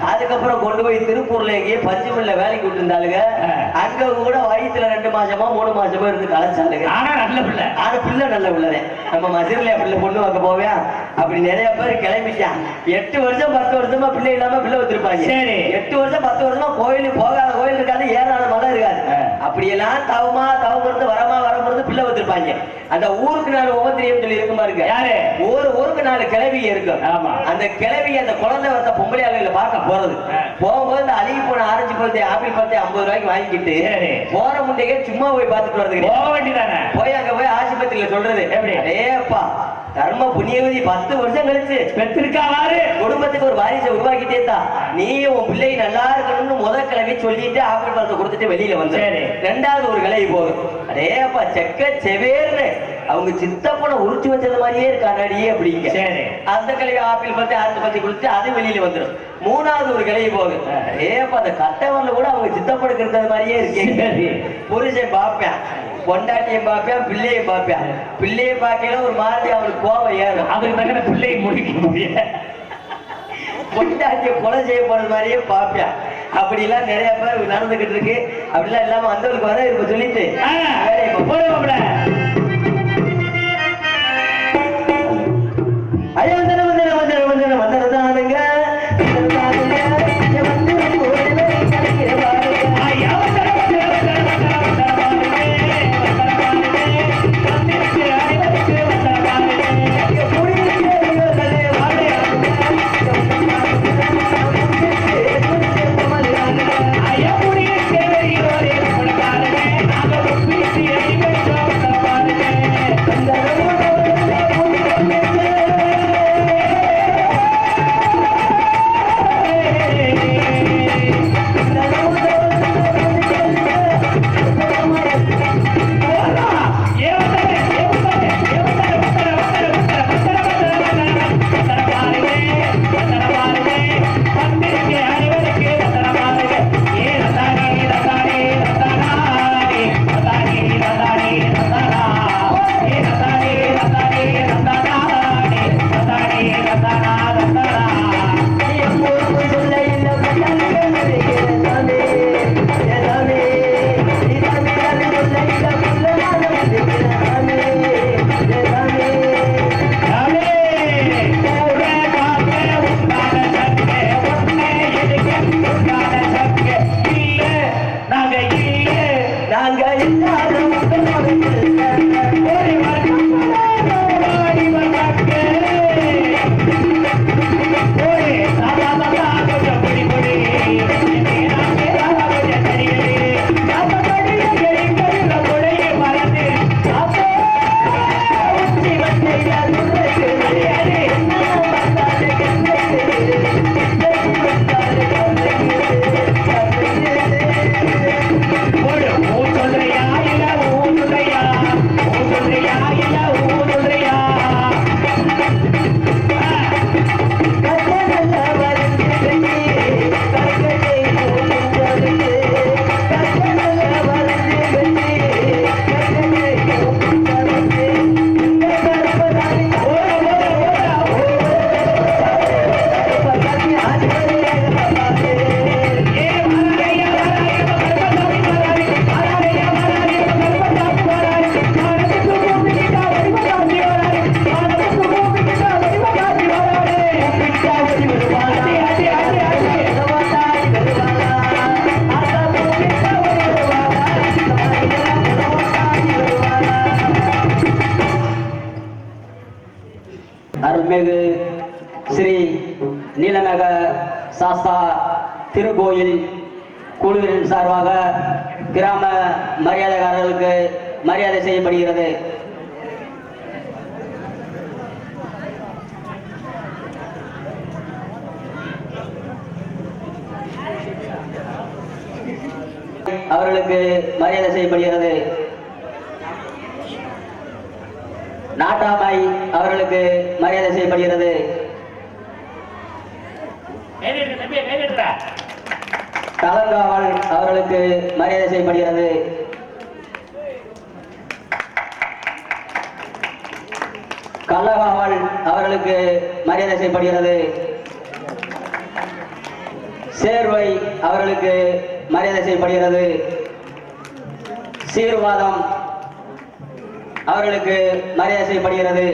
அதுக்கப்புறம் கொண்டு போய் திருப்பூர்ல எங்கேயே பஞ்சுமில்ல வேலைக்கு விட்டு இருந்தாளுங்க. அங்க கூட வயிற்றுல 2 மாசமா 3 மாசமா இருந்து கலைச்சாளுங்க. ஆனா நல்ல பிள்ளை, ஆனா பிள்ளை நல்ல பிள்ளை. நம்ம மதுரையில பிள்ளை பொண்ணு வாக்க போவேன். அப்படி நிறைய பேர் கிளம்பிட்டான். 8 வருஷம் 10 வருஷமா பிள்ளை இல்லாம பிள்ளை வச்சிருப்பாங்க. 8 வருஷம் 10 வருஷமா கோயிலுக்கு போகாத கோயில் இருக்காது, ஏறாத மதம் இருக்காது. அப்படியெல்லாம் தவம் இருந்து வரமா பிள்ளை வச்சிருப்பாங்க. அந்த ஊருக்கு 4 உபத்திரியம் சொல்லி இருக்குமா இருக்கு. யாரு ஊருக்கு 4 கிளவி இருக்கு. அந்த கிளவி அந்த குழந்தை வந்த பொம்பளை ஆளுகளை பார்க்க போறது. போகும்போது இந்த அழுகி போன ஆரஞ்சு பழத்தை ஆப்பிள் பழத்தை 50 ரூபாய்க்கு வாங்கிக்கிட்டு போற முண்டையே சும்மா போய் பார்த்துட்டு வரது போய் அங்க போய் ஆஸ்பத்திரியில சொல்றது, ஏப்பா தர்ம புண்ணியவதி 10 வருஷம் கழிச்சு பெற்றிருக்காரு, குடும்பத்துக்கு ஒரு வாரிசை உருவாக்கிட்டே தான், நீ உன் பிள்ளை நல்லா இருக்கணும்னு முதல் கிளவி சொல்லிட்டு ஆப்பிள் பழத்தை கொடுத்துட்டு வெளியில வந்து 2வது ஒரு கிளவி போகும். அதேப்பா செக்க செவேர்னு அவங்க சித்தப்பனை உரிச்சு வச்சது மாதிரியே இருக்காடியே அப்படிங்க. அந்த கிளவி ஆப்பிள் பத்தி ஆத்து பத்தி கொடுத்து அது வெளியில வந்துடும். 3வது ஒரு கிளவி போகுது, ஏப்பா அந்த கட்டவன்ல கூட அவங்க சித்தப்பனுக்கு இருந்தது மாதிரியே இருக்கீங்க. புருஷன் பார்ப்பேன், பொண்டாட்டியை பார்ப்பேன், பிள்ளையை பார்ப்பேன். பிள்ளையை பார்க்கல ஒரு மாதிரி அவனுக்கு கோபம் ஏறும். அதுக்கு தகுந்த பிள்ளையை முடிக்க முடியல. பொண்டாட்டியை கொலை செய்ய போறது மாதிரியே பார்ப்பேன். அப்படிலாம் நிறைய பேர் நடந்துகிட்டு இருக்கு. அப்படிலாம் இல்லாம வந்தவருக்கு வர இப்ப சொல்லிட்டு ஐயா வந்தன வந்தன வந்தன வந்தன வந்தனதானுங்க ஸ்ரீ நீலமேக சாஸ்தா திருக்கோயில் குழுவின் சார்பாக கிராம மரியாதைக்காரர்களுக்கு மரியாதை செய்யப்படுகிறது. அவர்களுக்கு மரியாதை செய்யப்படுகிறது. நாட்டாமை அவர்களுக்கு மரியாதை செய்யப்படுகிறது. தலங்காவல் அவர்களுக்கு மரியாதை செய்யப்படுகிறது. கள்ளகாவல் அவர்களுக்கு மரியாதை செய்யப்படுகிறது. சேர்வை அவர்களுக்கு மரியாதை செய்யப்படுகிறது. சீர்வாதம் அவர்களுக்கு மரியாதை செய்யப்படுகிறது.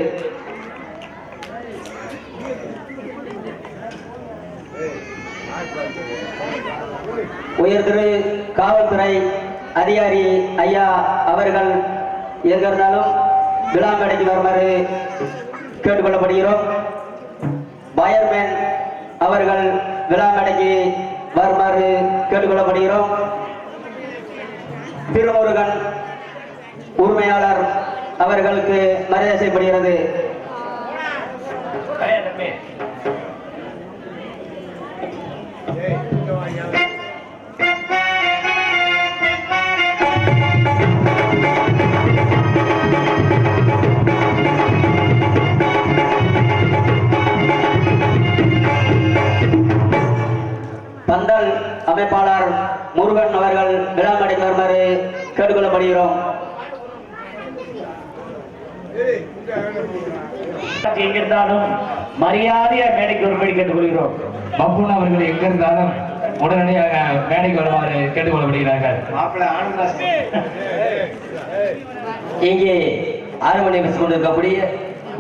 உயர் திரு காவல்துறை அதிகாரி ஐயா அவர்கள் எங்க இருந்தாலும் விழா மேடைக்கு வருமாறு கேட்டுக்கொள்ளப்படுகிறோம். பயர்மேன் அவர்கள் விழா மேடைக்கு வருமாறு கேட்டுக்கொள்ளப்படுகிறோம். திருமுருகன் உரிமையாளர் அவர்களுக்கு மரியாதை செய்யப்படுகிறது. பந்தல் அமைப்பாளர் முருகன் அவர்கள் விழா மேடைக்கு வருமாறு கேட்டுக்கொள்ளப்படுகிறோம். எங்கிருந்தாலும் மரியாதையா மேடைக்கு வரும்படி கேட்டுக்கொள்கிறோம். பப்புன் அவர்கள் எங்கிருந்தாலும் உடனடியாக மேடைக்கு வருமாறு கேட்டுக்கொள்ளப்படுகிறார்கள். இங்கே 6 மணி பேசிக் கொண்டிருக்கக்கூடிய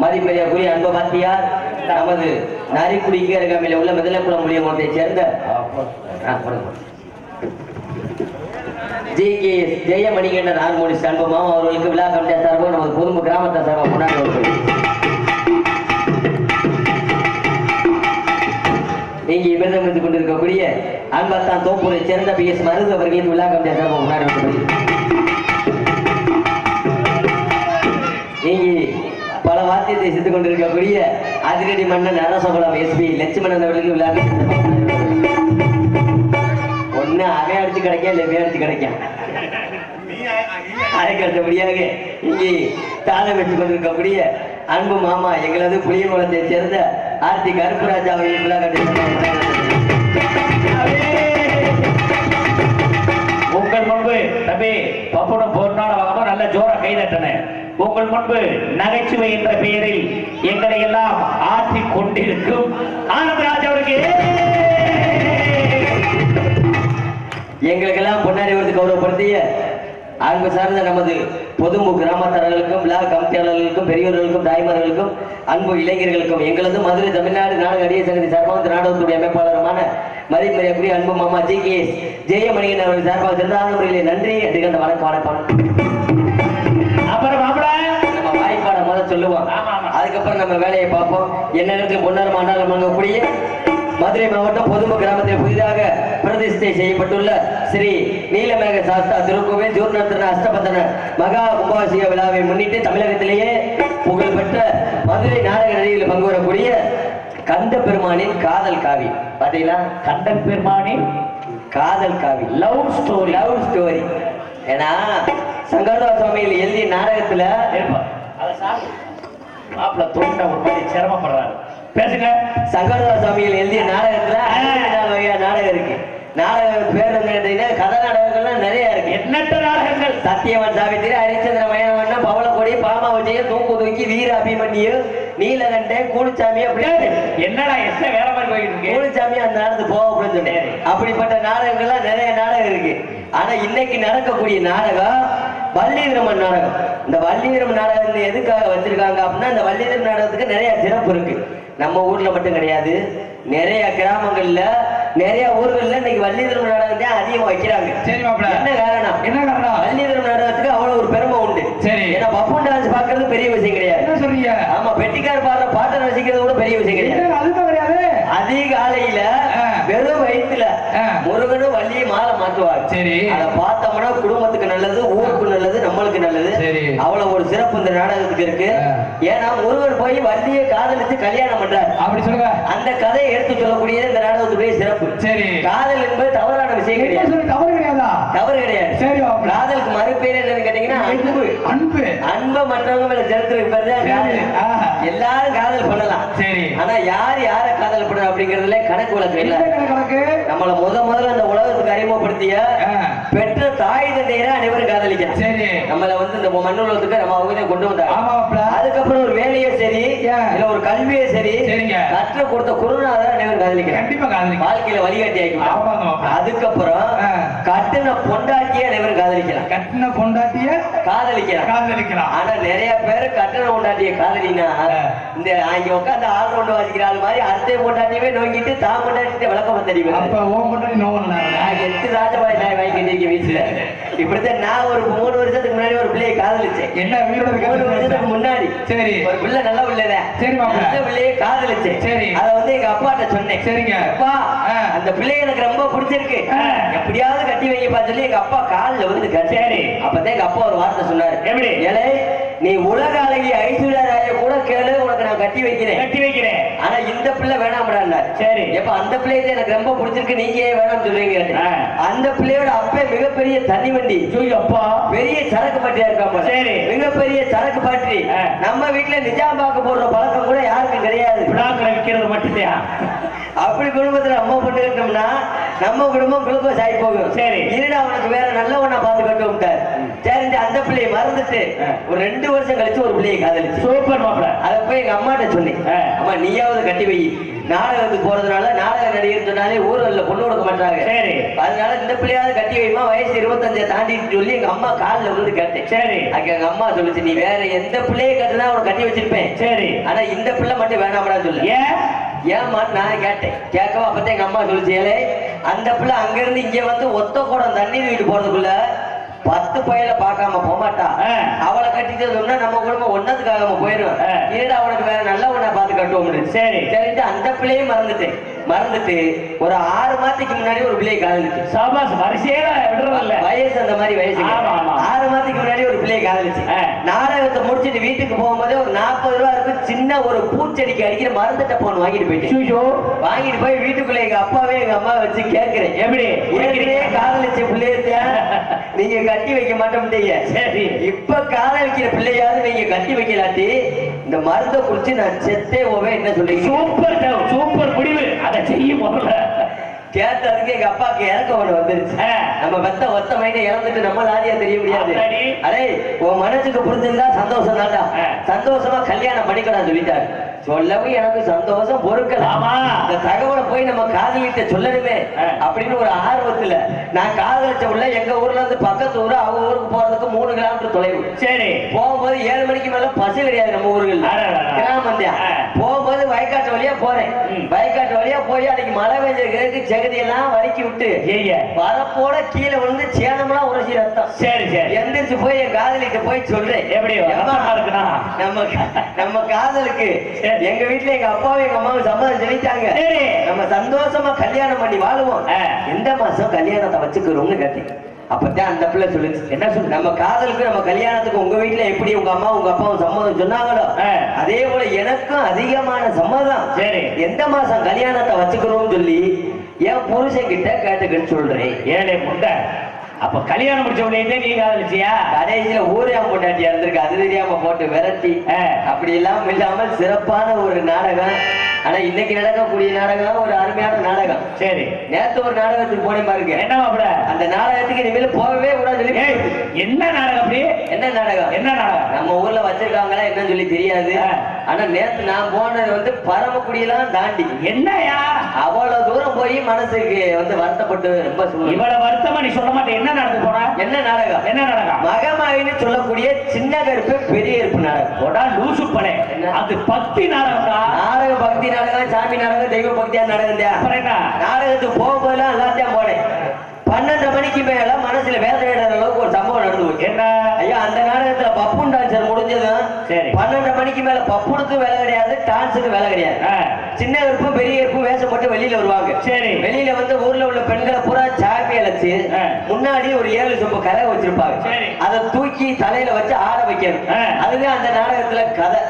மதிப்பெரியக்குரிய அன்பு பாத்தியார் நமது நரிக்குடிக்கு அருகாமையில் உள்ள மிதலக்குளம் முழியமோட்டை சேர்ந்த ஜி.கே.எஸ். ஜெயமணிகண்டன் ஹார்மோனிஸ்ட் அன்புமாவும் அவர்களுக்கு விழா கமிட்டியார் சார்பாக நமது பொதும்பு கிராமத்தை சார்பாக கொண்டாடுவார்கள். இங்கே விருந்தளித்துக் கொண்டிருக்கக்கூடிய அன்பத்தான் தோப்பூரை சேர்ந்த பி.எஸ். மருது அவர்களின் விழா கமிட்டியார் சார்பாக கொண்டாடுவார்கள். இங்கே பல வாத்தியத்தை செய்து கொண்டிருக்கக்கூடிய அதிரடி மன்னன் அரசகுலம் எஸ்பி லட்சுமணன் அவர்களுக்கு விழா ஒன்னு அவன் அடிச்சு கிடைக்க இல்லை அடிச்சு கிடைக்கும். அதுக்கு அடுத்தபடியாக இங்கே தாளம் வச்சு கொண்டிருக்கக்கூடிய அன்பு மாமா எங்களது புளியங்குளத்தை சேர்ந்த ஆர்த்தி கருப்புராஜா அவர்கள் விழா உங்கள் முன்பு தம்பி பப்புடம் போர்னால வாங்க நல்ல ஜோரா கை தட்டன. உங்கள் முன்பு நகைச்சுவை என்ற பெயரில் எங்களை எல்லாம் ஆற்றி கொண்டிருக்கும் ஆனந்தராஜ் அவருக்கு எங்களுக்கெல்லாம் பொன்னாடி விருது கௌரவப்படுத்திய அன்பு சார்ந்த நமது பொதும்பு கிராமத்தாரர்களுக்கும் விழா கமிட்டியாளர்களுக்கும் பெரியவர்களுக்கும் தாய்மார்களுக்கும் அன்பு இளைஞர்களுக்கும் எங்களது மதுரை தமிழ்நாடு நாடக நடிகர் சங்கத்தின் சார்பாக நாடகத்துடைய அமைப்பாளருமான மதிப்பெரியக்குரிய அன்பு மாமா ஜி.கே.எஸ். ஜெயமணிகன் அவர்கள் சார்பாக சிறந்தான முறையிலே நன்றி அதிகந்த வணக்கம். அப்புறம் நம்ம வாய்ப்பாட முதல் சொல்லுவோம், அதுக்கப்புறம் நம்ம வேலையை பார்ப்போம். என்ன நேரத்தில் பொன்னார் மாண்டாளம் வாங்கக்கூடிய மதுரை மாவட்டம் பொதும்பு கிராமத்தில் புதிதாக பிரதிஷ்டை செய்யப்பட்டுள்ள ஸ்ரீ நீலமேக சாஸ்தா திருக்கோவில் ஜூர்ணத்தின அஷ்டபந்தன மகா கும்பாபிஷேக விழாவை முன்னிட்டு தமிழகத்திலேயே புகழ்பெற்ற மதுரை நாடக நடிகையில் பங்கு வரக்கூடிய கந்த பெருமானின் காதல் காவி. பாத்தீங்களா, கண்டன் பெருமானின் காதல் காவி, லவ் ஸ்டோரி. ஏன்னா சங்கரதாஸ் சுவாமியில் எழுதிய நாடகத்துல மாப்பிள்ள தொண்ட ஒரு மாதிரி சிரமப்படுறாரு. பேசுங்க. சங்கரதாஸ் சுவாமியில் எழுதிய நாடகத்துல 54 வகையான நாடகம் இருக்கு. நாடகம் பேர் என்ன, கதை நாடகங்கள்லாம் நிறைய இருக்கு. எண்ணற்ற நாடகங்கள். சத்தியவன் சாவித்திரி, ஹரிச்சந்திர மயனவண்ணன், பவளக்கொடி, பாமாவஜயம், தூக்குதுக்கி, வீர அபிமன்யு, நீலகண்டே, கூலிச்சாமி, அப்படி என்னடா எஸ் வேற மாதிரி போயிட்டு இருக்கு. கூலிச்சாமி அந்த நாடகத்துக்கு போக அப்படின்னு சொன்னேன். அப்படிப்பட்ட நாடகங்கள்லாம் நிறைய நாடகம் இருக்கு. ஆனா இன்னைக்கு நடக்கக்கூடிய நாடகம் வள்ளிதிரமன் நாடகம். இந்த வள்ளிதிரமன் நாடகம் எதுக்காக வச்சிருக்காங்க அப்படின்னா, இந்த வள்ளிதிரமன் நாடகத்துக்கு நிறைய சிறப்பு இருக்கு. நம்ம ஊர்ல மட்டும் கிடையாது, நிறைய கிராமங்கள்ல நிறைய ஊர்கள்ல இன்னைக்கு வள்ளி திரும்ப நாடகம் தான் அதிகமா வைக்கிறாங்க. சரி மாப்பிள்ள. என்ன காரணம்? என்ன காரணம்? வள்ளி திரும்ப நாடகத்துக்கு அவ்வளவு ஒரு பெருமை உண்டு. சரி. ஏன்னா பப்பு டான்ஸ் பாக்குறது பெரிய விஷயம் கிடையாது. என்ன சொல்றீங்க? ஆமா, பெட்டிக்கார் பாடுற பாட்டை ரசிக்கிறது கூட பெரிய விஷயம் கிடையாது. அதுதான் கிடையாது. அதிகாலையில வெறும் வயிற்றுல முருகனும் வள்ளியும் மாலை மாற்றுவாங்க. சரி. அதை பார்த்தோம்னா குடும்பத்துக்கு நல்லது, ஊருக்கு நல்லது, நம்மளுக்கு நல்லது. சரி. அவ்வளவு ஒரு சிறப்பு இந்த நாடகத்துக்கு இருக்கு. ஏன்னா முருகன் போய் வள்ளியை காதலித்து கல்யாணம் பண்றாரு. அப்படி சொல்லுங்க. அந்த கதையை எடுத்து சொல்லக்கூடியது இந்த நாடகத்துடைய சிறப்பு. சரி. காதல் என்பது தவறான விஷயம் கிடையாது. தவறு கிடையாதா? தவறு கிடையாது. சரி. காதலுக்கு மறுபேர் என்னன்னு கேட்டீங்கன்னா அன்பு. அன்பு. அன்பை மற்றவங்க மேல செலுத்துறதுக்கு பேர் தான் காதல். எல்லாரும் காதல் பண்ணலாம். சரி. ஆனா யார் யாரை காதல் பண்ண அப்படிங்கறதுல கணக்கு வழக்கு இல்ல. நம்மள முதல்ல அந்த உலகத்துக்கு அறிமுகப்படுத்திய பெற்ற தாய் தந்தையரை அனைவரும் காதலிக்கலாம். சரி. நம்மள வந்து இந்த மண்ணுலகத்துக்கு நம்ம அவங்க கொண்டு வந்தாங்க. ஆமாப்ல. அதுக்கப்புறம் ஒரு வேலையே சரி இல்ல ஒரு கல்வியே சரி சரிங்க கற்று கொடுத்த குருநாதரை அனைவரும் காதலிக்கலாம். கண்டிப்பா காதலிக்கலாம். வாழ்க்கையில வழிகாட்டி ஆகிக்கலாம். ஆமாங்க. அதுக்கப்புறம் கட்டின பொண்டாட்டியை அனைவரும் காதலிக்கலாம். கட்டின பொண்டாட்டிய காதலிக்கலாம். ஆனா நிறைய பேர் கட்டின பொண்டாட்டிய காதலினா இந்த அங்க உட்காந்து ஆள் கொண்டு வாசிக்கிற ஆள் மாதிரி அத்தை பொண்டாட்டியவே நோங்கிட்டு தான் பொண்டாட்டிட்ட விளக்கம் தெரியும். அப்ப ஓம் பொண்டாட்டி நோவனா எட்டு ராஜபாய் நாய் வாங்கி கட்டிருக்க வீட்டுல. இப்படித்தான் நான் ஒரு 3 வருஷத்துக்கு முன்னாடி ஒரு பிள்ளையை காதலிச்சேன். என்ன வீரோட 3 வருஷத்துக்கு முன்னாடி. சரி. ஒரு பிள்ளை நல்ல பிள்ளைதான். சரி மாப்பிள்ள. அந்த பிள்ளையை காதலிச்சேன். சரி. அத வந்து எங்க அப்பாட்ட சொன்னேன். சரிங்க. அப்பா அந்த பிள்ளை எனக்கு ரொம்ப பிடிச்சிருக்கு, எப்படியாவது கட்டி வைக்கப்பா சொல்லி எங்க அப்பா காலில் வந்து கட்டி. அப்பதான் எங்க அப்பா ஒரு வார்த்தை சொன்னாரு. எப்படி? ஏழை, நீ உலக அழகி ஐஸ்வர்யா ராய கூட கேளு, உனக்கு நான் கட்டி வைக்கிறேன். ஆனா இந்த பிள்ளை வேணாம்டா. சரி. எப்ப அந்த பிள்ளையை எனக்கு ரொம்ப பிடிச்சிருக்கு, நீங்க ஏன் வேணாம் சொல்றீங்க? அந்த பிள்ளையோட அப்பே மிகப்பெரிய தண்ணி வண்டி, அப்பா பெரிய சரக்கு பாட்டியா இருக்காப்ப. சரி. மிகப்பெரிய சரக்கு பாட்டி. நம்ம வீட்டுல நிஜாம்பாக்கு போடுற பழக்கம் கூட யாருக்கும் கிடையாது. விற்கிறது மட்டும்தான். அப்படி குடும்பத்துல அம்மா போட்டு கட்டோம்னா நம்ம குடும்பம் குளுக்கோஸ் ஆகி போகும். சரி. இருடா உனக்கு வேற நல்ல ஒண்ணா பார்த்து கட்டு விட்டார். சரி, அந்த பிள்ளையை மறந்துட்டு ஒரு 2 வருஷம் கழிச்சு ஒரு பிள்ளையை காதலிச்சு. சூப்பர் மாப்பிள்ள. அதை போய் எங்க அம்மாட்ட சொன்னேன். அம்மா நீயாவது கட்டி வை. நாடகத்துக்கு போறதுனால நாடக நடிகர் சொன்னாலே ஊர்ல பொண்ணு கொடுக்க மாட்டாங்க. சரி. அதனால இந்த பிள்ளையாவது கட்டி வைமா, வயசு 25 தாண்டிட்டு சொல்லி எங்க அம்மா காலில் விழுந்து கேட்டேன். சரி. அதுக்கு எங்க அம்மா சொல்லுச்சு, நீ வேற எந்த பிள்ளையை கட்டுனா உனக்கு கட்டி வச்சிருப்பேன். சரி. ஆனா இந்த பிள்ளை மட்டும் வேணாமடா சொல்லு. ஏமா நான் கேட்டேன். கேட்கவா? அப்பதான் எங்க அம்மா சொல்லிச்சு, ஏழை அந்த பிள்ளை அங்க இருந்து இங்க வந்து ஒத்த குடம் தண்ணி வீட்டு போறதுக்குள்ள 10 பையில பார்க்காம போமாட்டா. அவளை கட்டிட்டு நம்ம குடும்பம் ஒன்னதுக்காக போயிடும். ஏடா அவனுக்கு வேற நல்ல ஒண்ணா பார்த்து கட்டுவோம். சரி. சரிட்டு அந்த பிள்ளையும் மறந்துட்டு ஒரு 6 மாதத்துக்கு முன்னாடி ஒரு பிள்ளையை காதலிச்சு. சாபாஸ். வரிசையில விடுறதில்ல, வயசு அந்த மாதிரி வயசு. 6 மாதத்துக்கு முன்னாடி ஒரு பிள்ளையை காதலிச்சு. நாடகத்தை முடிச்சுட்டு வீட்டுக்கு போகும்போது ஒரு 40 ரூபா இருக்கு சின்ன ஒரு பூச்செடிக்கு அடிக்கிற மருந்து டப்பான் வாங்கிட்டு போயிட்டேன். வாங்கிட்டு போய் வீட்டுக்குள்ள எங்க அப்பாவே எங்க அம்மா வச்சு கேட்கிறேன், எப்படி காதலிச்ச பிள்ளைய நீங்க கட்டி வைக்க மாட்டோம்ட்டீங்க. சரி. இப்ப காதலிக்கிற பிள்ளையாவது நீங்க கட்டி வைக்கலாட்டி இந்த மருந்தை குறிச்சு நான் செத்தே போவேன். என்ன சொல்றீங்க? சூப்பர் முடிவு. அதை செய்யும் முதல்ல கேட்டதுக்கு எங்க அப்பாக்கு இறக்க ஒண்ணு வந்துருச்சு. நம்ம ஒத்த மைண்டை இறந்துட்டு நம்ம லாரியா தெரிய முடியாது. அடே உன் மனசுக்கு புரிஞ்சிருந்தா சந்தோஷம் தாண்டா, சந்தோஷமா கல்யாணம் பண்ணிக்கடா சொல்லிட்டாரு. சொல்லவும் எனக்கு சந்தோஷம் பொறுக்கலாமா. இந்த தகவலை போய் நம்ம காதலிட்ட சொல்லணுமே அப்படின்னு ஒரு ஆர்வத்துல நான் காதலிச்ச உள்ள எங்க ஊர்ல இருந்து பக்கத்து ஊரு அவங்க ஊருக்கு போறதுக்கு 3 கிலோமீட்டர் தொலைவு. சரி. போகும்போது 7 மணிக்கு மேல பஸ் கிடையாது நம்ம ஊர்கள், கிராமம் தான். போகும்போது வயக்காட்டு வழியா போறேன். வயக்காட்டு வழியா போய் அன்னைக்கு மழை பெஞ்சதுக்கு செகதி எல்லாம் வலிக்கி விட்டு வரப்போட கீழே விழுந்து சேனம்லாம் உரசி ரத்தம். சரி சரி. எந்திரிச்சு போய் என் காதலிட்டு போய் சொல்றேன், எப்படி இருக்குன்னா நம்ம காதலுக்கு எங்க வீட்டுல எங்க அப்பாவும் எங்க அம்மாவும் சம்மதம் சொல்லிட்டாங்க. நம்ம சந்தோஷமா கல்யாணம் பண்ணி வாழுவோம். எந்த மாசம் கல்யாணத்தை வச்சுக்கிறோம்னு கேட்டேன். அப்பதான் அந்த பிள்ளை சொல்லுச்சு, என்ன சொல்லு, நம்ம காதலுக்கு நம்ம கல்யாணத்துக்கு உங்க வீட்டுல எப்படி உங்க அம்மா உங்க அப்பாவும் சம்மதம் சொன்னாங்களோ அதே போல எனக்கும் அதிகமான சம்மதம். சரி. எந்த மாசம் கல்யாணத்தை வச்சுக்கிறோம்னு சொல்லி என் புருஷன் கிட்ட கேட்டுக்கிட்டு சொல்றேன். ஏழை முண்டை. அப்ப கல்யாணம் முடிச்ச உடனே நீ காதலிச்சியா? கடைசியில ஊரே பொண்டாட்டியா இருந்திருக்கு, அது தெரியாம போட்டு விரட்டி அப்படி எல்லாம் இல்லாமல் சிறப்பான ஒரு நாடகம் ஆனா இன்னைக்கு நடக்கக்கூடிய நாடகம் ஒரு அருமையான நாடகம். சரி, நேத்து ஒரு நாடகத்துக்கு போனேன் பாருங்க. என்ன மாப்பிள? அந்த நாடகத்துக்கு இனிமேல் போகவே கூடாது சொல்லி. என்ன நாடகம் அப்படி? என்ன நாடகம்? என்ன நாடகம்? நம்ம ஊர்ல வச்சிருக்காங்களா என்னன்னு சொல்லி தெரியாது. ஆனா நேத்து நான் போனது வந்து பரமக்குடியெல்லாம் தாண்டி. என்னயா அவ்வளவு தூரம் போய் மனசுக்கு வந்து வருத்தப்பட்டு ரொம்ப இவ்வளவு வருத்தமா நீ சொல்ல மாட்டேன். என்ன நடந்து போன? என்ன நாடகம்? என்ன நாடகம்? மகமாயின்னு சொல்லக்கூடிய சின்ன கருப்பு பெரிய கருப்பு நாடகம். லூசு படை. அது பக்தி நாடகம்டா. நாடகம் பக்தி நாடகம், சாமி நாடகம், தெய்வ பக்தியான நாடகம் தான். நாடகத்துக்கு போகும்போதெல்லாம் எல்லாத்தையும் போனேன். 12 மணிக்கு மேல மனசுல வேதனை அளவுக்கு ஒரு சம்பவம் நடந்து போச்சு. என்ன ஐயா, அந்த நாடகத்துல பப்புன் டான்சர் முடிஞ்சதும் 12 மணிக்கு மேல பப்புனுக்கு வேலை கிடையாது, டான்ஸுக்கு வேலை கிடையாது. சின்ன கருப்பும் பெரிய கருப்பும் வேஷம் போட்டு வெளியில வருவாங்க. சரி, வெளியில வந்து ஊர்ல உள்ள பெண்களை பூரா சாப்பி அழைச்சு முன்னாடி ஒரு 7 சொம்பு கரை வச்சிருப்பாங்க. அதை தூக்கி தலையில வச்சு ஆட வைக்கணும். அதுவே அந்த நாடகத்துல கதை.